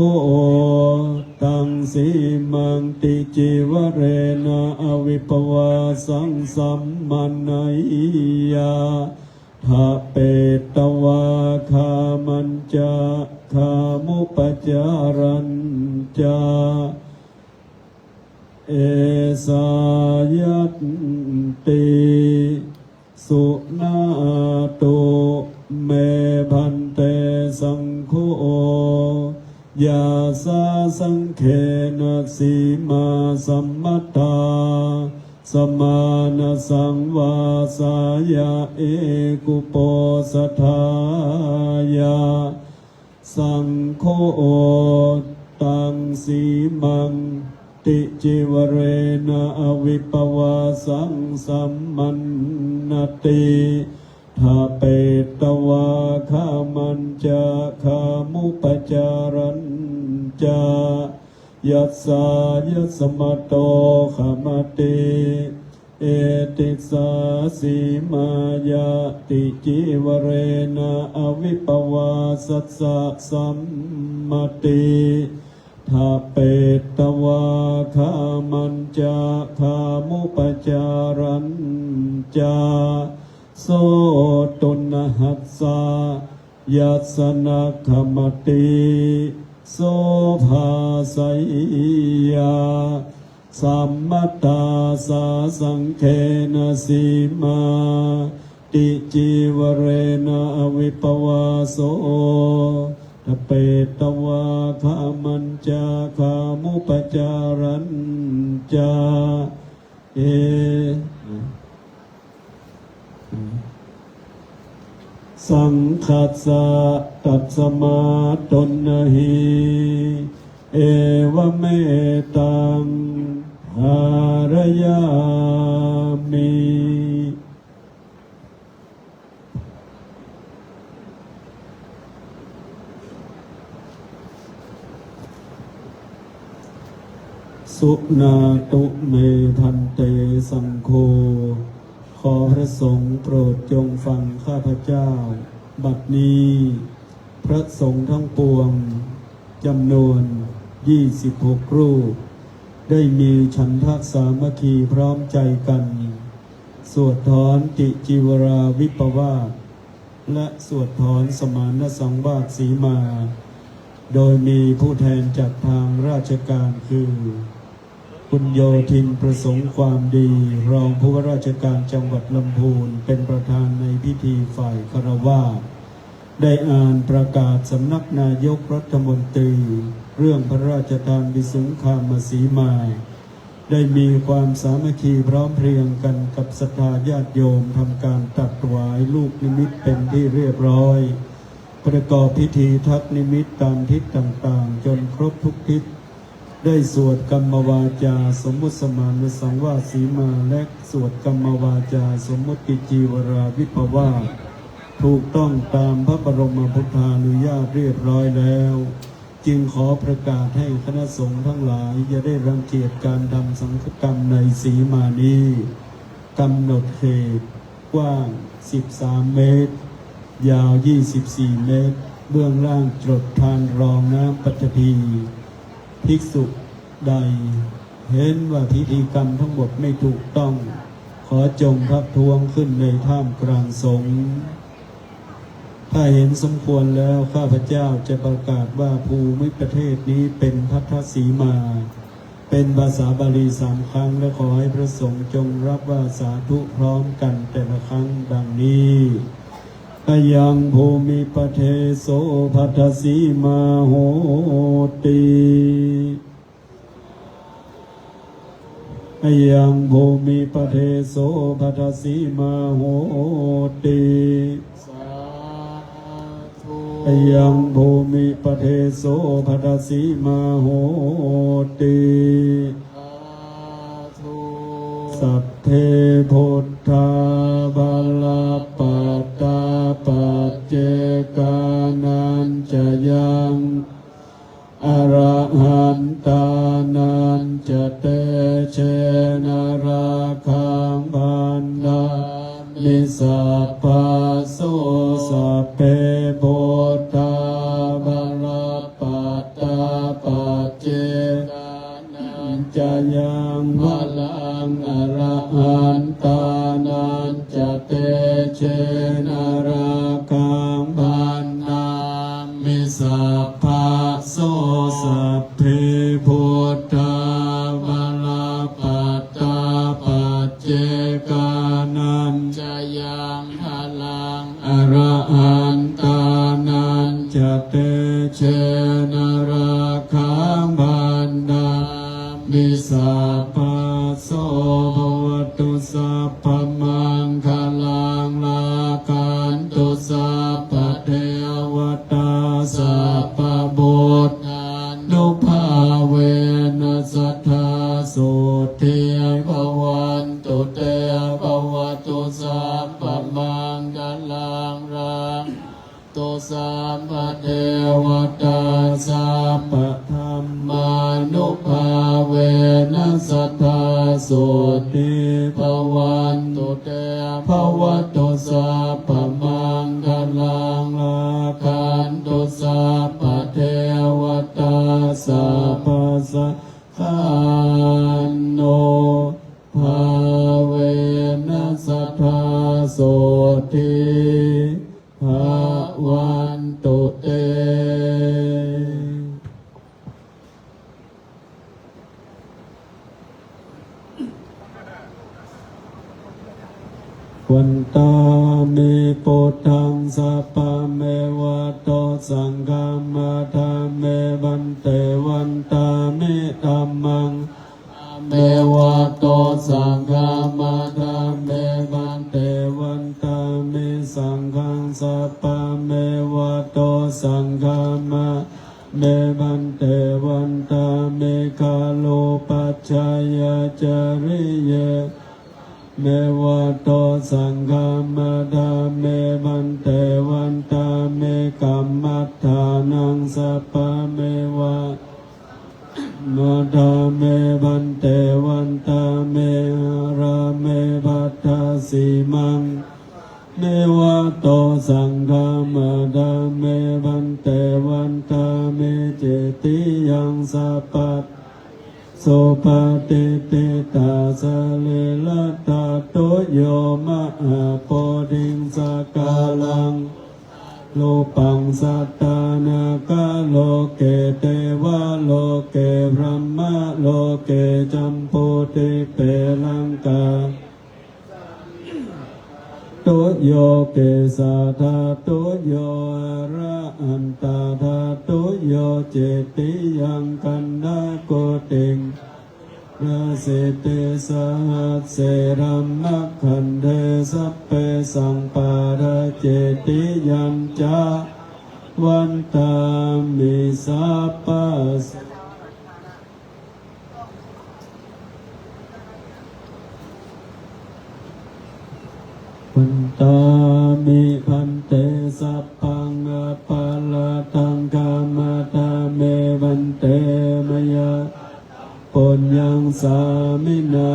ตังสีมังติจิวเรนะอวิปวาสังสัมมันไนยาทะเปตวาคามันจาคามุปจารัญจาเอสายัตติสุนาโตเมพันเตสังโฆยาสาสังเขนะสีมาสัมมตาสมานาสังวาสายะเอกุโปสัทธายะสังโฆตังสีมังติจิวเรนะอวิปวาสังสัมมันนติทาเปตวาคามันจาคามุปจารัญจายัสสายัสสมโตขมติเอติสาสีมายาติจิวเรนะอวิปวาสัสสะสัมมติทาเปตวาคามันจาคามุปจารัญจาโสตุนหัสสะยัสสนะขมติโสภาสัยยาสัมมตาสาสังเขนะสีมาติจิวเรนะอวิปวาโสทะเปตวาคามันจาคามุปจารัญจาเอสังคัสสะตัสสมาตุนหิเอวเมตังภารยามิสุนาตุเมพันเตสังโฆขอพระสงฆ์โปรดจงฟังข้าพเจ้าบัดนี้พระสงฆ์ทั้งปวงจำนวน26 รูปได้มีฉันทะสามัคคีพร้อมใจกันสวดถอนติจิวราวิปวาสและสวดถอนสมานสังวาสสีมาโดยมีผู้แทนจากทางราชการคือคุณโยธินประสงค์ความดีรองผู้ว่าราชการจังหวัดลำพูนเป็นประธานในพิธีฝ่ายคฤหัสถ์ได้อ่านประกาศสำนักนายกรัฐมนตรีเรื่องพระราชทานวิสุงคามสีมา ได้มีความสามัคคีพร้อมเพรียงกันกับศรัทธาญาติโยมทำการตัดถวายลูกนิมิตเป็นที่เรียบร้อยประกอบพิธีทักนิมิตตามทิศต่างๆจนครบทุกทิศได้สวดกรรมวาจาสมมุติสมานสังวาสีมาและสวดกรรมวาจาสมมุติจีวราวิภวาสถูกต้องตามพระบรมพุทธานุญาตเรียบร้อยแล้วจึงขอประกาศให้คณะสงฆ์ทั้งหลายอย่าได้รังเกียจการทำสังฆกรรมในสีมานี้กำหนดเขตกว้าง13 เมตรยาว24 เมตรเบื้องล่างจดทานรองน้ำปัจพีภิกษุใดเห็นว่าพิธีกรรมทั้งหมดไม่ถูกต้องขอจงทักท้วงขึ้นในท่ามกลางสงฆ์ถ้าเห็นสมควรแล้วข้าพเจ้าจะประกาศว่าภูมิประเทศนี้เป็นพัทธสีมาเป็นภาษาบาลี3 ครั้งและขอให้พระสงฆ์จงรับว่าสาธุพร้อมกันแต่ละครั้งดังนี้ยังภูมิประเทศโสพัทธสีมาโหติยังภูมิประเทศโสพัทธสีมาโหติยังภูมิประเทศโสพัทธสีมาโหติสัพเพพุทธาภลปัตตาปัจเจกานันจะยังอรหันตานันจะเตเชนะราคังบันดามิสัพพะโสสัพเพพุทธาภลปัตตาปัจเจกานันจะยังพลังอรหันตานันจะเตเชนะราคังบันดามิสัพพะโสสัพเพพุทธาภลปัตตาปัจเจกานันจะยังพลังอรหันตานันจะเตเชนะราคังบันดามิสัพพะโสภวตุสัพพมังคลังลาคันตุสัพพะเทวตาสัพพะบุตรนุภาเวนัสสัทธาสุทิภวันตุเตภวตุสัพพมังคลังรังตุสัพพะเทวตาสัพพะธรรมานุภาเวนัสสัทธาสุทิภวันตุเตภวตุสัพพมังคลังรังตุสัพพะเทวตาสัพพะสัทธาโนภาเวนัสสัทธาสุทิภวันตุเตวันตาเมปุถังสัพพะเมวะโตสังฆามาธาเมวันเตวันตาเมธัมมังเมวะโตสังฆามาธาเมวันเตวันตาเมสังฆังสัพพะเมวะโตสังฆามาเมวันเตวันตาเมคาโลปัจจายจาริเยเมวะโตสังฆามาธาเมวันเตวันตาเมกัมมัฏฐานังสัพพะเมวะมาธาเมวันเตวันตาเมราเมภัทธสีมังเมวะโตสังฆามาธาเมวันเตวันตาเมเจติยังสัพพะโสปะเตเตตาสะเลละตาโตโยมะอาโปดิงสกาลังโลปังสัตตานากาโลเกเตวะโลเกพรหมะโลเกจัมโพติเปลังกาโตโยเกสาธาโตโยอะระอันตาธาโตโยเจติยังกันดาโกติง ราสิเตสหัสเสรัมมะคันเทสัพเพสังปาราเจติยัญจาวันตามิสัพพะวันตามิพันเตสัพพังอปาลตังกามตาเมวันเตมยะปุญญังสามินา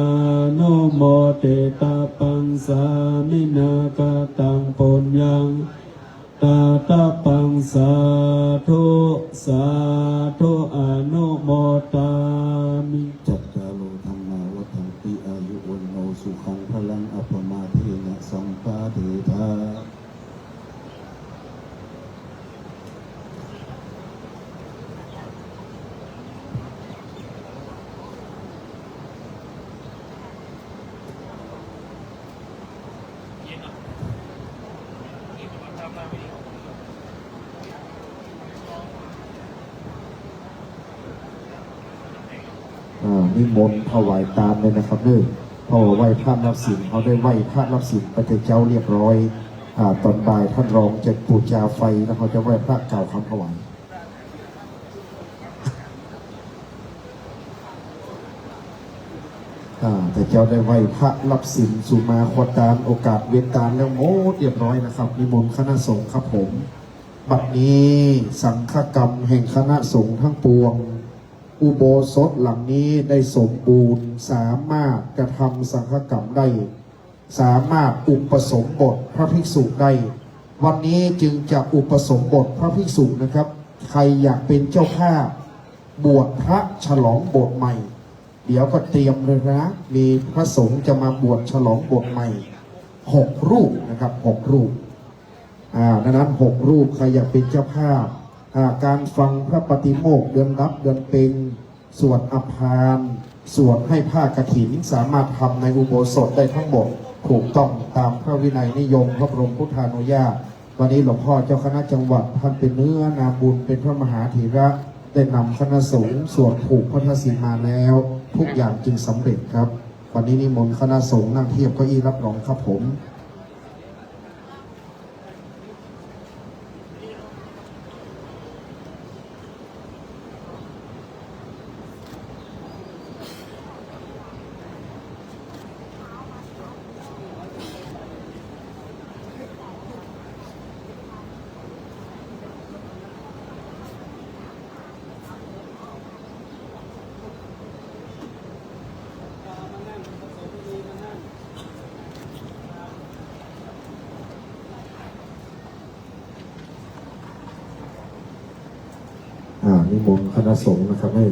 นุโมเตตาปังสามินากตังปุญญังตาตาปังสาธุอนุโมตามิจัตตาโลธรรมาวัฏันติอายุวันโนสุขังพลังอัปมาเทนะสัมปาเทธานิมนต์ถวายตามเลยนะครับเด้อพอไหว้พระรับศีลเขาได้ไหว้พระรับศีลพระเจ้าเรียบร้อยตอนบ่ายท่านรองจะปูจาไฟแล้วเขาจะไหว้พระกล่าวคำถวายแต่เจ้าได้ไหว้พระรับศีลสุมาควตามโอกาสเวทตามแล้วโอ้เรียบร้อยนะครับนิมนต์คณะสงฆ์ครับผมบัดนี้สังฆกรรมแห่งคณะสงฆ์ทั้งปวงอุโบสถหลังนี้ได้สมบูรณ์สามารถกระทำสังฆกรรมได้สามารถอุปสมบทพระภิกษุได้วันนี้จึงจะอุปสมบทพระภิกษุนะครับใครอยากเป็นเจ้าภาพบวชพระฉลองโบสถ์ใหม่เดี๋ยวก็เตรียมเลยนะมีพระสงฆ์จะมาบวชฉลองโบสถ์ใหม่6 รูปนะครับ6 รูปดังนั้น6 รูปใครอยากเป็นเจ้าภาพการฟังพระปฏิโมกข์เดือนรับเดือนเป็นสวดอภารสวดให้ผ้ากฐินสามารถทำในอุโบสถได้ทั้งหมดถูกต้องตามพระวินัยนิยมพระบรมพุทธานุญาตวันนี้หลวงพ่อเจ้าคณะจังหวัดท่านเป็นเนื้อนาบุญเป็นพระมหาธีระได้นำคณะสงฆ์สวดผูกพระทศีมาแล้วทุกอย่างจึงสำเร็จครับวันนี้นิมนต์คณะสงฆ์นั่งเทียบเก้าอี้รับรองครับผมนิมนต์คณะสงฆ์นะครับให้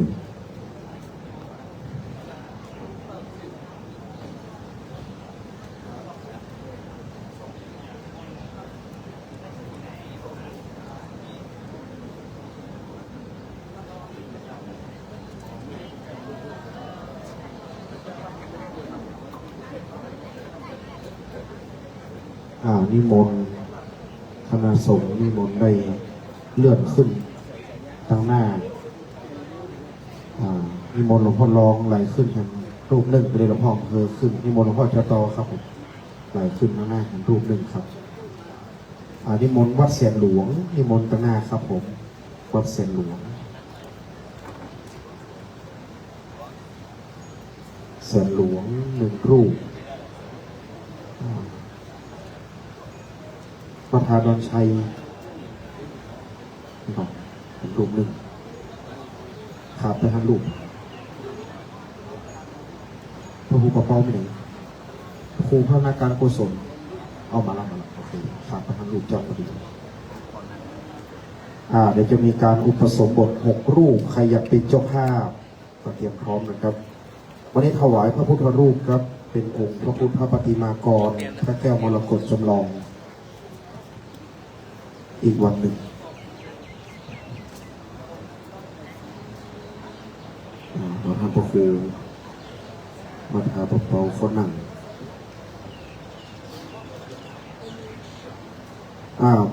นิมนต์คณะสงฆ์นิมนต์ได้เลื่อนขึ้นทางหน้านิมนต์หลวงพ่อรองไหลขึ้นกันรูปหนึ่งไปเลยหลวงพ่อขึ้นนิมนต์หลวงพ่อเจ้าโตครับผมไหลขึ้นทางหน้าของรูปหนึ่งครับนิมนต์วัดเสียนหลวงนิมนต์ทางหน้าครับผมวัดเสียนหลวงเสียนหลวง1 รูปวัดพระดอนชัยรูป 1ขาดไปทั้งรูปพระครูกระเป๋าไม่ไหนครูพระนาการกุศลเอามาแล้วโอเคขาดไปทั้งรูปเจ้าพอดีเดี๋ยวจะมีการอุปสมบท6 รูปใครอยากเป็นเจ้าภาพก็เตรียมพร้อมนะครับวันนี้ถวายพระพุทธรูปครับเป็นองค์พระพุทธปฏิมากรพระแก้วมรกตจำลองอีกวันหนึ่งเราทำประคูมาทาประเปาคนนั่ง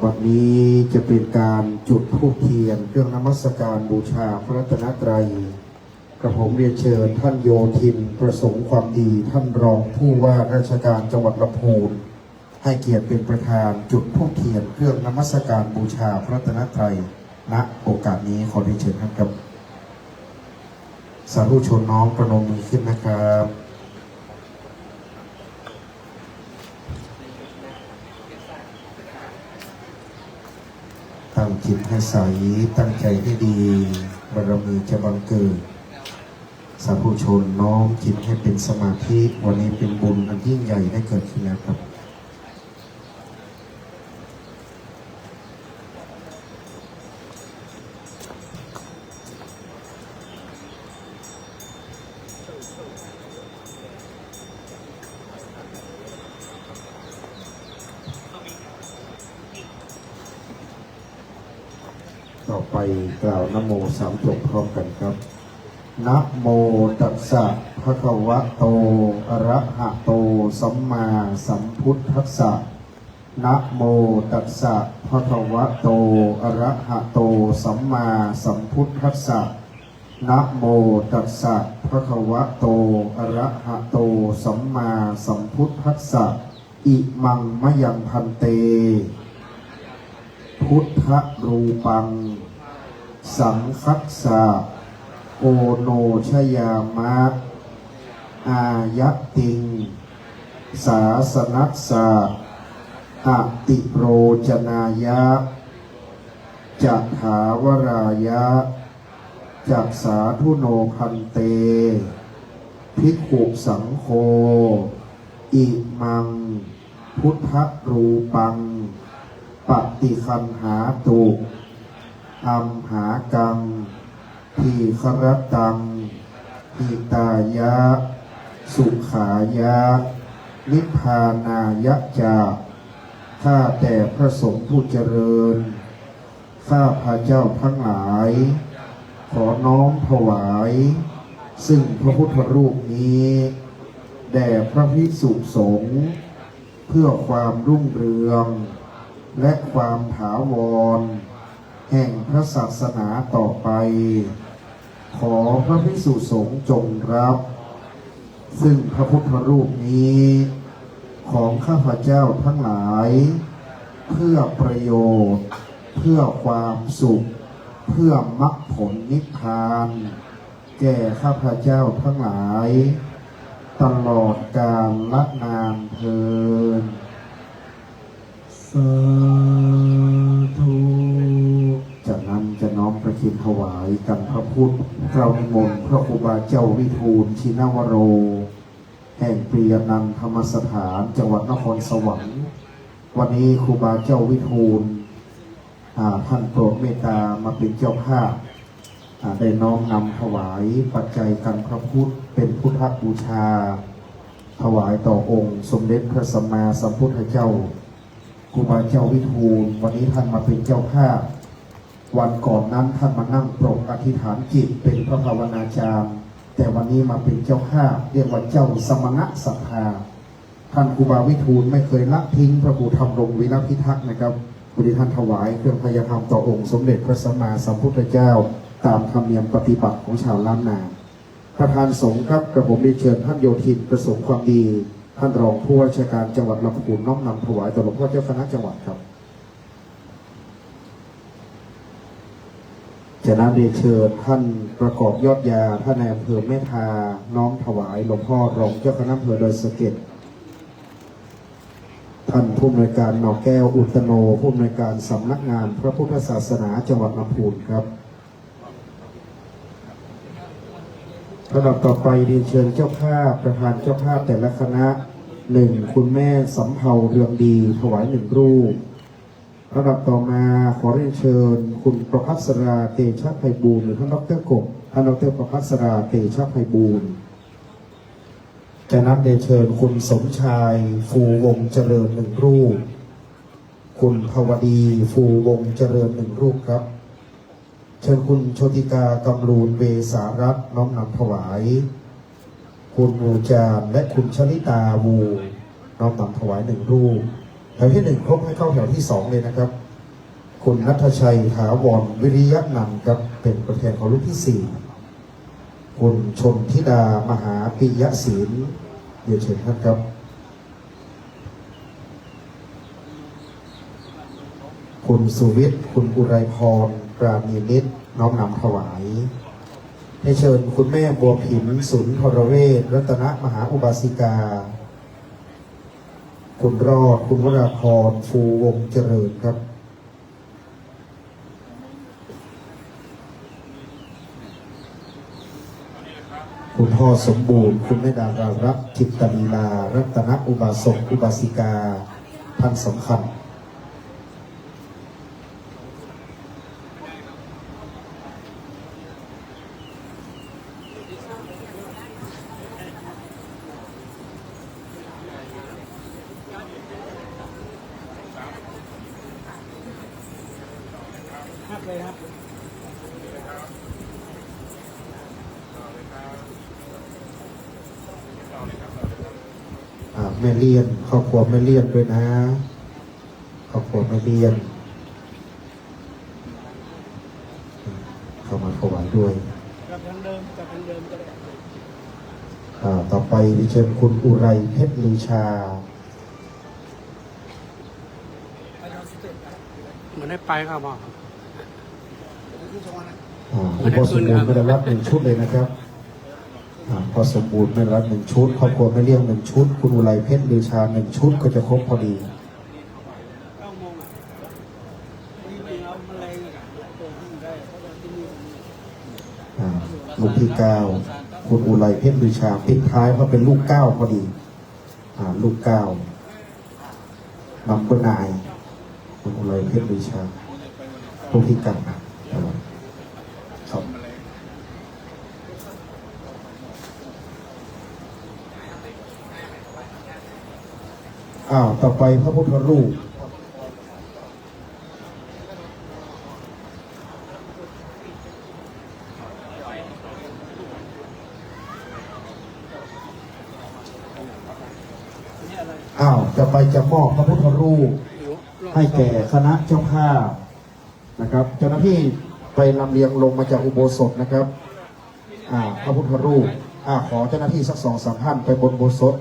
วันนี้จะเป็นการจุดธูปเทียนเครื่องนมัสการบูชาพระรัตนตรัย กระผมเรียนเชิญท่านโยธินประสงค์ความดีท่านรองผู้ว่าราชการจังหวัดลำพูนให้เกียรติเป็นประธานจุดธูปเทียนเครื่องนมัสการบูชาพระรัตนตรัยณโอกาสนี้ขอเรียนเชิญท่านครับสาธุชนน้อมประนมมือขึ้นนะครับตั้งจิตให้ใสตั้งใจให้ดีบารมีจะบังเกิดสาธุชนน้อมจิตให้เป็นสมาธิวันนี้เป็นบุญอันยิ่งใหญ่ได้เกิดขึ้นแล้วครับต่อไปกล่าวนะโมสามจบพร้อมกันครับนะโมตัสสะภะคะวะโตอะระหะโตสัมมาสัมพุทธัสสะนะโมตัสสะภะคะวะโตอะระหะโตสัมมาสัมพุทธัสสะนะโมตัสสะภะคะวะโตอะระหะโตสัมมาสัมพุทธัสสะอิมังมะยังพันเตพุทธรูปังสังคัสสะโอโนชยามะอายะติงสาสนัสสะอติโรจนายะจัตถาวรายะจักสาธุโนพันเตภิกขุสังโฆอิมังพุทธรูปังปฏิคันหาตุอัมหากังทีครตังหิตายะสุขายะนิพพานายะจาข้าแต่พระสงฆ์ผู้เจริญข้าพระเจ้าทั้งหลายขอน้อมถวายซึ่งพระพุทธรูปนี้แด่พระภิกษุสงฆ์เพื่อความรุ่งเรืองและความถาวรแห่งพระศาสนาต่อไปขอพระภิกษุสงฆ์จงรับซึ่งพระพุทธรูปนี้ของข้าพเจ้าทั้งหลายเพื่อประโยชน์เพื่อความสุขเพื่อมรรคผลนิพพานแก่ข้าพเจ้าทั้งหลายตลอดกาลละนานเทอญสาธุจากนั้นจะน้อมประเคนถวายกันพระพุทธเรานิมนต์พระครูบาเจ้าวิทูลชินวโรแห่งปรียนันท์ธรรมสถานจังหวัดนครสวรรค์วันนี้ครูบาเจ้าวิทูลท่านโปรดเมตตามาเป็นเจ้าภาพได้น้อมนำถวายปัจจัยกันพระพุทธเป็นพุทธบูชาถวายต่อองค์สมเด็จพระสัมมาสัมพุทธเจ้าครูบาเจ้าวิทูลวันนี้ท่านมาเป็นเจ้าภาพวันก่อนนั้นท่านมานั่งปรกอธิษฐานจิตเป็นพระภาวนาจารย์แต่วันนี้มาเป็นเจ้าภาพเรียกว่าเจ้าสมณะศรัทธาท่านครูบาวิทูลไม่เคยละทิ้งพระครูธรรมรงค์วิรพิทักษ์นะครับวันนี้ท่านถวายเครื่องพยธรรมต่อองค์สมเด็จพระสัมมาสัมพุทธเจ้าตามธรรมเนียมปฏิบัติของชาวล้านนาประธานสงฆ์ครับกระผมได้เชิญท่านโยธินประสงค์ความดีท่านรองผู้ว่าราชการจังหวัดลำพูนน้อมนำถวายต่อหลวงพ่อเจ้าคณะจังหวัดครับจากนั้นได้เชิญท่านประกอบยอดยาท่านนายอำเภอเมธาน้อมถวายหลวงพ่อรองเจ้าคณะอำเภอดอยสะเก็ดท่านผู้อำนวยการหนองแก้วอุตโนผู้อำนวยการสำนักงานพระพุทธศาสนาจังหวัดลำพูนครับลำดับต่อไปเรียนเชิญเจ้าภาพประธานเจ้าภาพแต่ละคณะ1คุณแม่สำเภาเรืองดีถวาย1รูปลำดับต่อมาขอเรียนเชิญคุณประภัสราเตชะไพบูลย์หรือท่านดร.กบท่านดร.ประภัสราเตชะไพบูลย์จากนั้นเรียนเชิญคุณสมชายฟูวงเจริญ1รูปคุณภวดีฟูวงเจริญ1รูปครับเชิญคุณโชติกากำรูนเวสารัตน์น้อมนำถวายคุณมูจามและคุณชลิตาวูน้อมนำถวาย1รูปแถวที่1ครบให้เข้าแถวที่2เลยนะครับคุณณัฐชัยถาวรวิริยะนันท์ครับเป็นประธานของรูปที่4 คุณชนธิดามหาปิยศิลป์เรียนเชิญท่านครับคุณสุวิทย์คุณอุไรพรปราณีนิตน้อมนำถวายให้เชิญคุณแม่บัวผินสุนทรเวชรัตนมหาอุบาสิกาคุณรอดคุณวราพรฟูวงเจริญครับคุณพ่อสมบูรณ์คุณแม่ดารารักจิตตลีลารัตนอุบาสกอุบาสิกาท่านสำคัญแม่เลียนครอบครัวแม่เลียนด้วยนะครอบครัวแม่เลียนเข้ามาถวายด้วยต่อไปดิเชิญคุณอุไรเพชรลือชามันได้ไปครับพ่อ คุณพ่อสมบูรณ์ไม่ได้รับ1 ชุดเลยนะครับพอสมบูรณ์ไม่ได้รับ1 ชุดครอบครัวไม่เลี้ยง1 ชุดคุณอุไรเพชรลือชา1 ชุดก็จะครบพอดีลูกที่9คุณอุไรเพชรลือชาปิดท้ายเพราะเป็นลูก9พอดีลูก9นำก็นายคุณอุไรเพชรลือชาลูกที่9ครับต่อไปพระพุทธรูปจะไปจะมอบพระพุทธรูปให้แก่คณะเจ้าภาพนะครับเจ้าหน้าที่ไปลำเลียงลงมาจากอุโบสถนะครับพระพุทธรูปขอเจ้าหน้าที่สัก2-3 ท่านไปบนอุโบสถ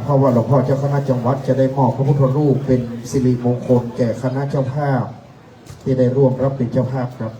เพราะว่าหลวงพ่อเจ้าคณะจังหวัดจะได้มอบพระพุทธรูปเป็นสิริมงคลแก่คณะเจ้าภาพที่ได้ร่วมรับเป็นเจ้าภาพครับ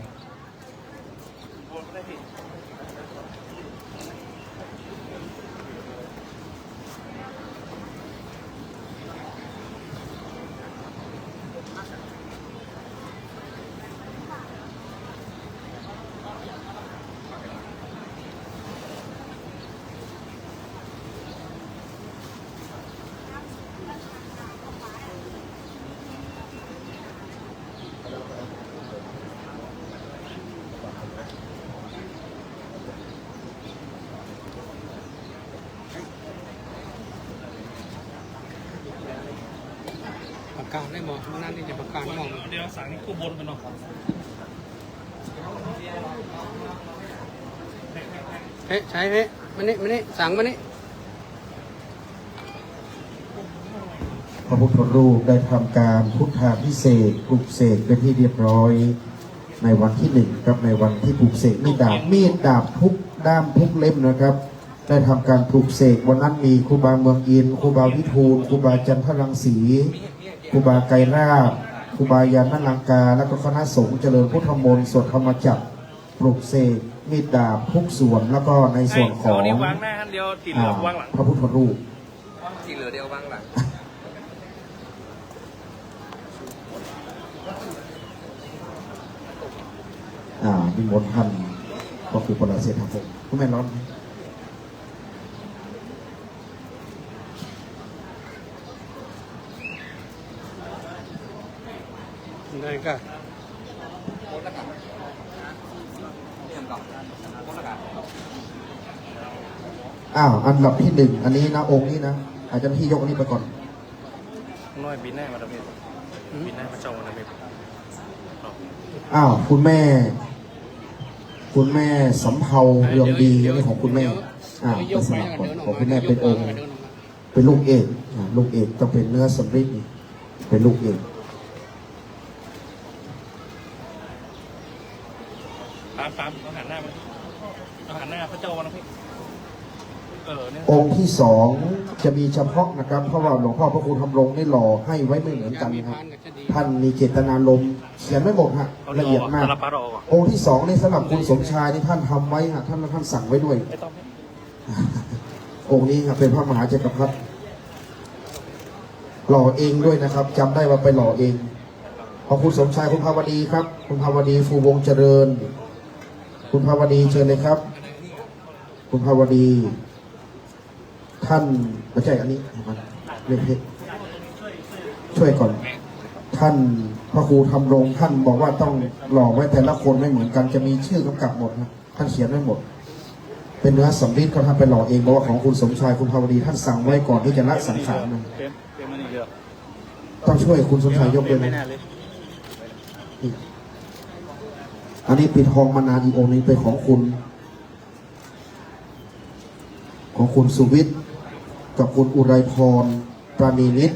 ประกาศได้บอกนั่นที่จะประกาศมองเดี๋ยวสั่งนี่คู่บนไปเนาะใช่มานี่สั่งมานี่พระพุทธรูปได้ทำการพุทธาภิเษกปลุกเสกเป็นที่เรียบร้อยในวันที่1ครับในวันที่ปลุกเสกมีดาบทุกด้ามทุกเล่มนะครับได้ทำการปลุกเสกวันนั้นมีครูบาเมืองอินครูบาวิทูลครูบาจันทรังสีครูบาไกรราบครูบายานัลังกาและก็คณะสงฆ์เจริญพุทธมนต์สวดธรรมจักรปลุกเสกมีดาบทุกส่วนแล้วก็ในส่วนของพระพุทธรูปที่เหลือเดียววางหลังมีมนต์ท่านก็คือปราเสฐผมคุณแม่ร้อนได้ก็อันดับที่1อันนี้นะองค์นี้นะอาจารย์ที่ยกอันนี้ไปก่อนน้อยบินแน่มาดามบินแน่มาเจ้ามาดามคุณแม่สำเภาเรืองดีนี่ของคุณแม่เป็นสมัครของคุณแม่เป็นองค์เป็นลูกเอกต้องเป็นเนื้อสำริดเป็นลูกเอกตามเขาหันหน้ามา หันหน้าพระเจ้านะพี่เนี่ย องค์ที่สองจะมีเฉพาะนะครับเพราะว่าหลวงพ่อพระครูธรรมรงค์ได้หล่อให้ไว้ไม่เหมือนกันครับท่านมีเจตนารมณ์เขียนไม่หมดฮะละเอียดมากองค์ที่สองนี่สำหรับคุณสมชายที่ท่านทำไว้ฮะท่านสั่งไว้ด้วย องค์นี้ครับเป็นพระมหาจักรพรรดิหล่อเองด้วยนะครับจำได้ว่าไปหล่อเองขอบคุณสมชายคุณภาวดีครับ คุณภาวดีฟูวงเจริญ คุณภาวดีเชิญเลยครับ คุณภาวดี ท่านไม่ใช่อันนี้มันเรียกเพชรช่วยก่อน ท่านพระครูธรรมรงค์ท่านบอกว่าต้องหล่อไว้แต่ละคนไม่เหมือนกันจะมีชื่อกำกับหมดนะท่านเขียนไว้หมด เป็นเนื้อสำริดเขาทำไปหล่อเองบอกว่าของคุณสมชายคุณภาวดีท่านสั่งไว้ก่อนที่จะละสังขารนะต้องช่วยคุณสมชายยกเลยนะนี่อันนี้ปิดทองมานานอีกองค์นึงเป็นของคุณสุวิทย์กับคุณอุไรพรปราณีนิต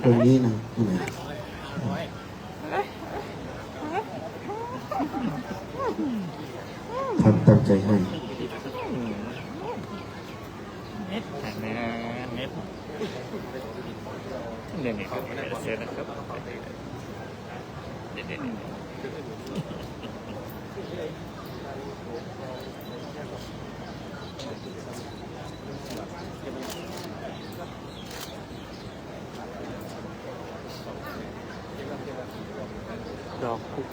ตรงนี้นะท่านตั้งใจให้เนี่ยครับเสร็จนะครับดอกคุก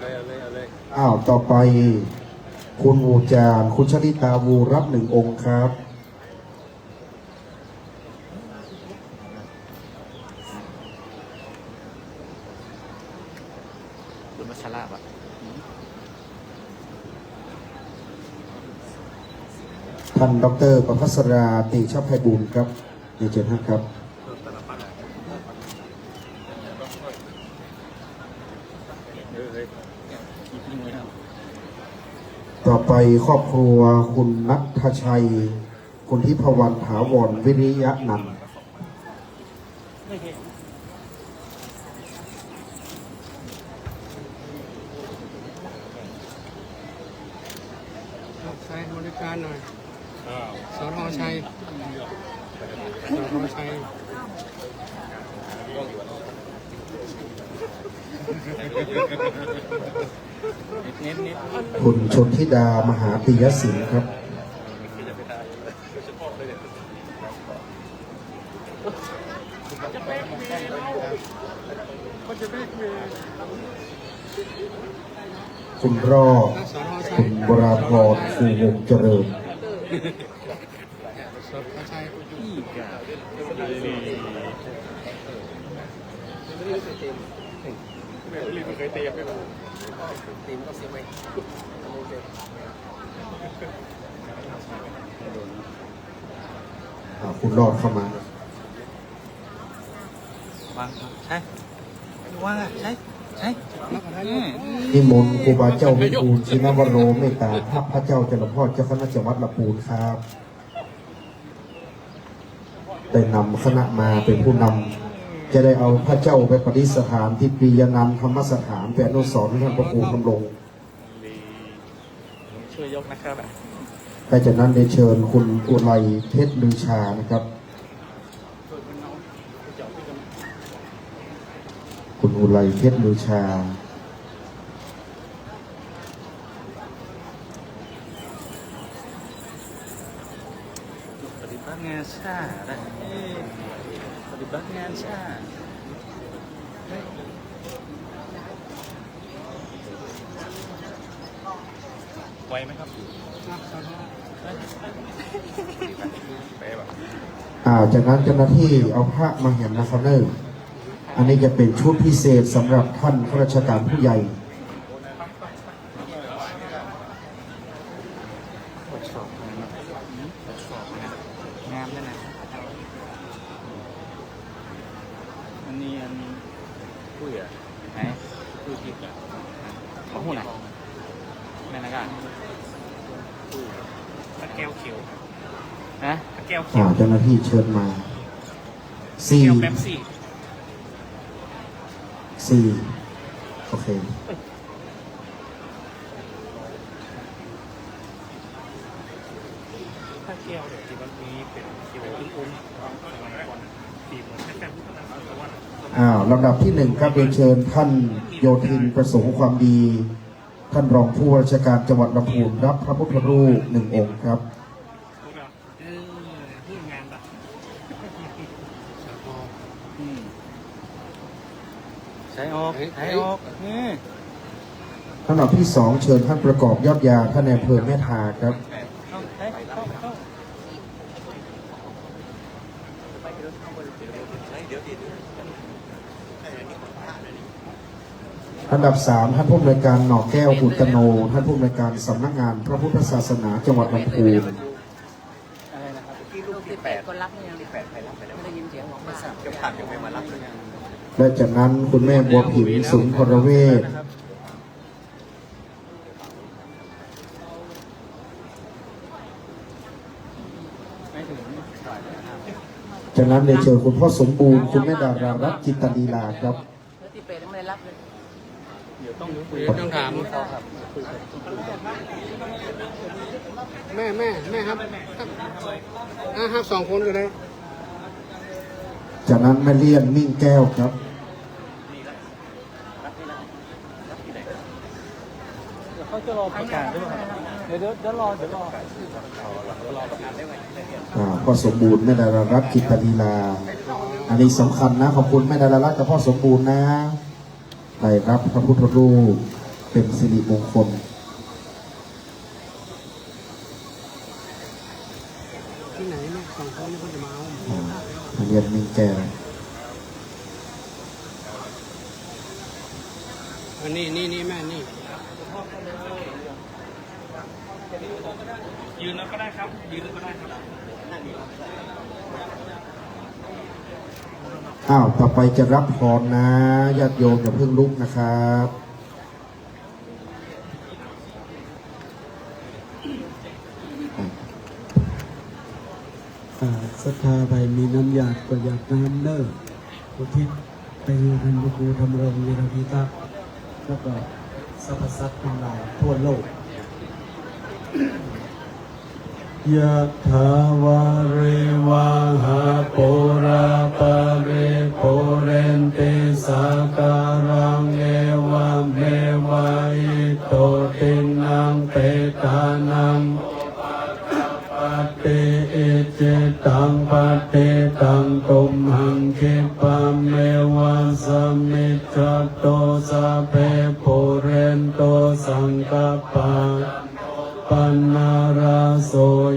เลยอ้าวต่อไปคุณวูจานคุณชลิตาวูรับหนึ่งองค์ครับคุณมัชลาบอ่ะท่านดร.ประภัสราติชไพบูลย์ครับเรียนเชิญท่านครับต่อไปครอบครัวคุณนัทชัยคุณทิพวรรณถาวรวิริยะนันท์ใช้บริการหน่อยสทชัยคุณชนธิดามหาปิยศิลป์ครับคุณรอดคุณวราพรฟูวงเจริญคุณรอดเข้ามานิมนต์ครูบาเจ้าวิบูลย์ชินวโรเมตตาพระเจ้าเจริญพ่อเจ้าคณะจังหวัดลำพูนครับได้นำคณะมาเป็นผู้นำจะได้เอาพระเจ้าไปประดิษฐานที่ปียนันท์ธรรมสถานเป็นอนุสรณ์ท่านพระครูธรรมรงค์ช่วยยกนะครับไปจากนั้นได้เชิญคุณอุไรเพชรลือชานะครับคุณอุไรเพชรลือชาปฏิบัติงานชาปฏิบัติงานชาไวไหมครับจากนั้นเจ้าหน้าที่เอาพระมาเห็นนะครับเนออันนี้จะเป็นชุดพิเศษสำหรับท่านข้าราชการผู้ใหญ่งามด้วยนะอันนี้ผู้ใหญ่ไหนผู้จิตของหูไหนแม่นักการตะแก้วเขียวนะตะแก้วเขียวเจ้าหน้าที่เชิญมา4โอเค แก้วเนี่ยที่มันมีเป็นเขียวอุ้มสมัยก่อนตีเหมือนแค่พุทธนาแต่ว่า ลำดับที่หนึ่งครับเรียนเชิญท่านโยธินประสงค์ความดี ท่านรองผู้ว่าราชการจังหวัดลำพูนรับพระพุทธรูปหนึ่งองค์ครับ ใช้ออกนี่ ลำดับที่สองเชิญท่านประกอบยอดยาท่านในอำเภอแม่ทาครับอันดับสามท่านผู้อำนวยการหนองแก้วอุตโนท่านผู้อำนวยการสำนักงานพระพุทธศาสนาจังหวัดลำพูน ลูกที่8คนรับเนี่ย8ใครรับไปแล้วไม่ได้ยินเสียงของมาสั่ง จะผ่านยังไม่มารับเลย และจากนั้นคุณแม่บัวผินสุนทรเวชจากนั้นเลยเชิญคุณพ่อสมบูรณ์คุณแม่ดารารัตน์จิตลีลาครับ แล้วที่8ยังไม่ได้รับเลย เดี๋ยวต้องถามแม่ครับห้าสองคนก็ได้ จากนั้นแม่เลี่ยนมิ่งแก้วครับ เขาจะรอประกาศด้วยเดี๋ยวรอประกาศได้ไหม พ่อสมบูรณ์แม่ดารารัตน์จิตลีลาอันนี้สำคัญนะขอบคุณแม่ดารารัตน์กับพ่อสมบูรณ์นะได้รับพระพุทธรูปเป็นสิริมงคลที่ไหนแม่สองคนนี่เขาจะมาเอา เรียนมิ่งแก้ว อันนี้แม่นี่ ยืนแล้วก็ได้ครับยืนแล้วก็ได้ครับ ต่อไปจะรับพรนะญาติโยมอย่าเพิ่งลุกนะครับศรัทธาไปมีน้ำหยาดก็อยากน้ำเนอร์อุทิศไปท่านพระครูธรรมรงค์วีรพิทักษ์แล้วก็สรรพสัตว์ทั้งหลายทั่วโลกยะถาวาริวาหาปุราปาริปุเรนติสาการังเอวะเมวะอิโตตินังเปตานังปฏิอิจิตังปฏิตังตุมหังคิปะเมวะสมิจจโตสัพเพปุเรนโตสังกปปาปันนาราโส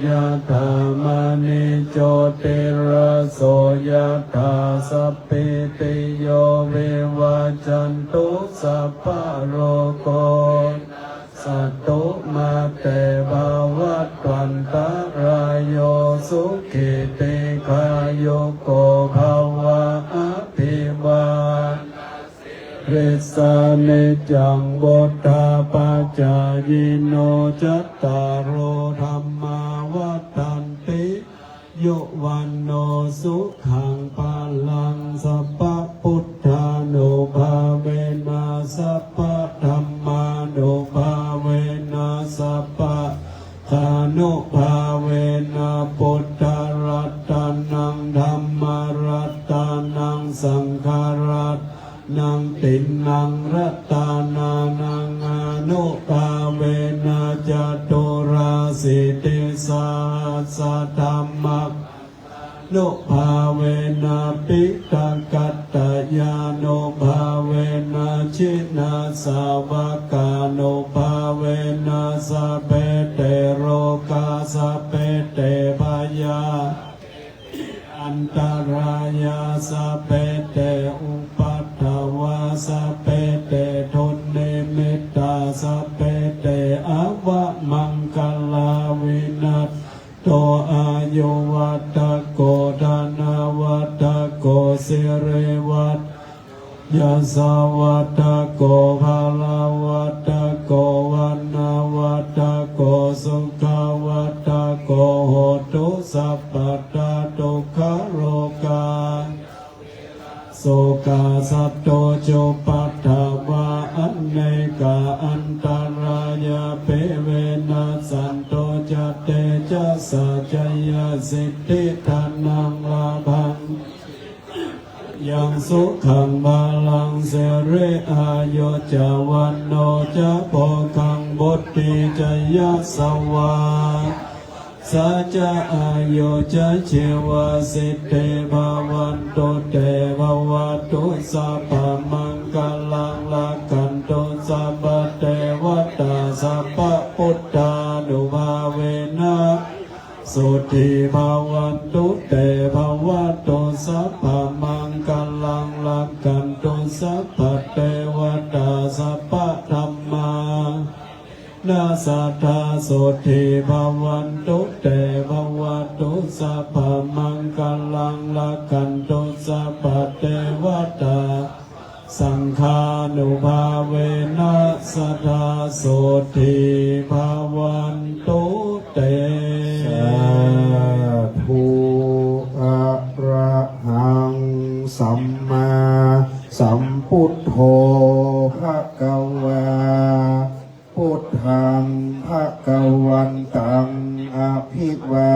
ยธามณิโจติราโสยธาสัพพิติโยวิวัจจันตุสัพพะโรโกสัตตุมาเตภวัตวันตรายโยสุขิติขายุโกภวะอภิวาริสานิจังบุตตาปัจจายโนจัตตารโอธรรมาวัฏันติโยวันโนสุขังพลังสัพพพุทธานุภาเวนะสัพพธรรมานุภาเวนะสัพพคานุภาเวนะพุทธรัตนังธัมมรัตนังสังฆรัตนังตินังรัตนานังอนุภาเวนะจตุราสิติสาสะธรรมักนุภาเวนะปิตกัตตยานุภาเวนะชินาสาวกานุภาเวนะสัพเพเตโรกาสัพเพเตภยาอันตรายาสัพเพเตอุปัฏฐวาสัพเพเตทุนเนมิตาสัพเพเตอวะมังคลาวินัสโตอายุวัตโกธนาวัตโกสิริวัตยาสวัตโกภาลาวัตโกวันนาวัตโกสุขวัตโกโหตุสัพพตาทุกขโรกาโสกาสัตโตจุปัฏฐวาอันเนกาอันตรายาเปเวนะสันโตจเตจะสัจย สุขังบาลังเสเรอายุจาวันโนจะโพคังบุตติจยะสวาสัจจะอายุจะเชวะสิทธิภาวันตุเตภวัตุสัพพมังคลังลักขันตุสัพพเทวตาสัพพพุทธานุภาเวนะสุติภาวันตุเตภวัตุสัพพมังคลังลักขันตุสัพพเทวตาสัพพธัมมานาสัทธาสุติภาวันตุเตภวัตุสัพพมังคลังลักขันตุสัพพเทวตาสังฆานุภาเวนะสัทธาสุติภาวันตุเตสาธุอะระหังสัมมาสัมพุทโธภะคะวาพุทธังภะคะวันตังอภิวา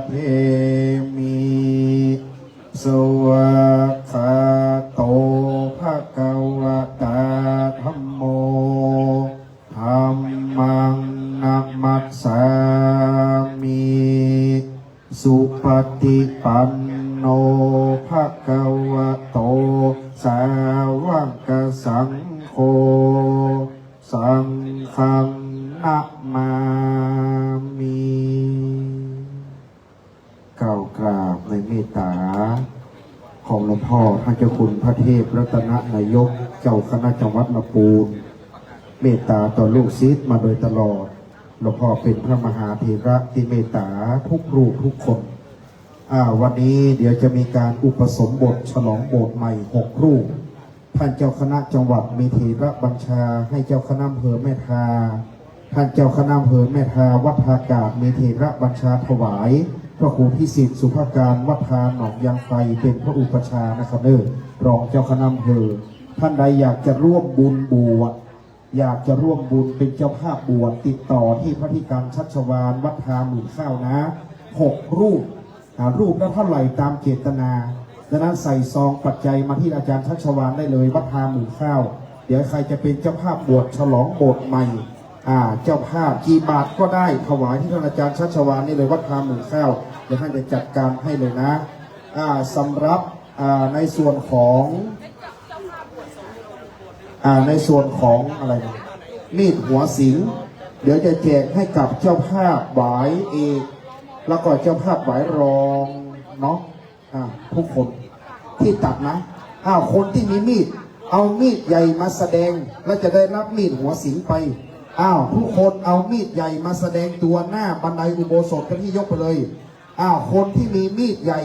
เทมิสวากขาโตภะคะวะตาธัมโมธัมมังนัมมัสสามิสุปฏิปันโนภะคะวะโตสาวกสังโฆสังฆังนะมามิกล่าวกราบในเมตตาของหลวงพ่อพระเจ้าคุณพระเทพรัตนนายกเจ้าคณะจังหวัดลำพูนเมตตาต่อลูกศิษย์มาโดยตลอดหลวงพ่อเป็นพระมหาเถระที่เมตตาทุกรูปทุกคนวันนี้เดี๋ยวจะมีการอุปสมบทฉลองโบสถ์ใหม่6 รูปท่านเจ้าคณะจังหวัดมีเถระบัญชาให้เจ้าคณะอำเภอแม่ทาท่านเจ้าคณะอำเภอแม่ทาวัดทากาศมีเถระบัญชาถวายพระครูพิสิทธิ์สุภการวัดทาหนองยางไฟเป็นพระอุปชานะครับรองเจ้าคณะอำเภอท่านใดอยากจะร่วมบุญบวชอยากจะร่วมบุญเป็นเจ้าภาพบวชติดต่อที่พระธิการชัชวาลวัดทาหมื่นข้าวนะ6 รูปรูปละเท่าไหร่ตามเจตนาดังนั้นใส่ซองปัจจัยมาที่อาจารย์ชัชวาลได้เลยวัดทาหมื่นข้าวเดี๋ยวใครจะเป็นเจ้าภาพบวชฉลองโบสถ์ใหม่เจ้าภาพกี่บาทก็ได้ถวายที่ท่านอาจารย์ชัชวาลนี่เลยวัดทาหมื่นข้าวเดี๋ยวท่านจะจัดการให้เลยนะสำหรับในส่วนของอะไรนะมีดหัวสิงเดี๋ยวจะแจกให้กับเจ้าภาพหวายเอกแล้วก็เจ้าภาพหวายรองเนาะทุกคนที่ตัดนะคนที่มีมีดเอามีดใหญ่มาแสดงแล้วจะได้รับมีดหัวสิงไปทุกคนเอามีดใหญ่มาแสดงตัวหน้าบันไดอุโบสถกันที่ยกไปเลยคนที่มีมีดใหญ่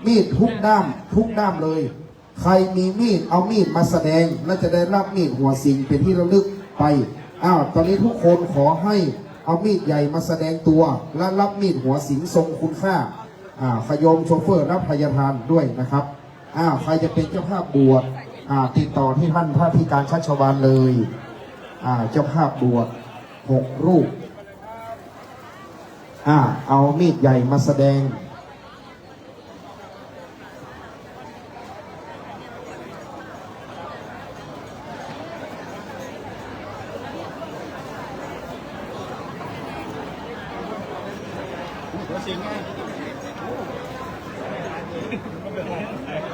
มีดทุกด้ามเลยใครมีมีดเอามีดมาแสดงและจะได้รับมีดหัวสิงเป็นที่ระลึกไปตอนนี้ทุกคนขอให้เอามีดใหญ่มาแสดงตัวและรับมีดหัวสิงทรงคุณค่าขยมโชเฟอร์รับพยาทานด้วยนะครับใครจะเป็นเจ้าภาพบวชติดต่อที่ท่านพระธิการชัชวาลเลยเจ้าภาพบวช6 รูปเอามีดใหญ่มาแสดง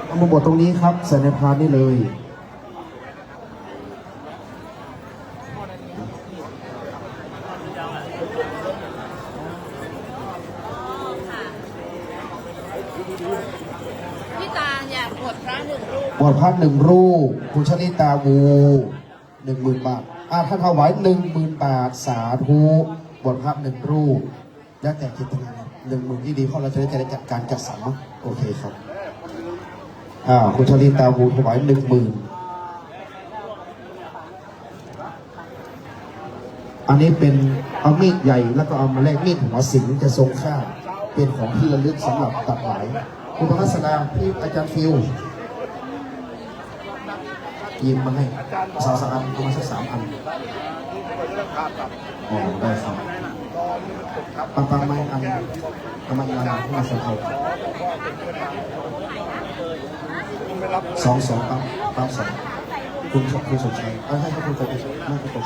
เอามาบทตรงนี้ครับใส่ในพานนี่เลยพี่ตาอยากบวชพระ1 รูป บวชพระ1 รูปคุณชนิตาวู 10,000 บาทท่านถวาย 10,000 บาทสาธุบวชพระ1 รูปแล้วแต่จิตนา10,000ที่ดีเพราะเราจะได้จัดการจัดสรรโอเคครับคุณชลินตาวูถวาย 10,000อันนี้เป็นเอามีดใหญ่แล้วก็เอามาแลกมีดหัวสิงจะทรงค่าเป็นของที่ระลึกสำหรับตัดหวายคุณพระศาสดาพี่อาจารย์ฟิวยิ้มมาให้สาวอันประมาณสัก3 อันได้ครับ ปังไม่อันกำลังมาสองสองปังสองคุณสมชัยให้คุณโกไม่คุณโก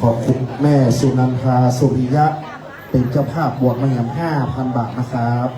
ขอบคุณแม่สุนันทาสุริยะเป็นเจ้าภาพบวชมาอย่าง 5,000 บาทนะครับ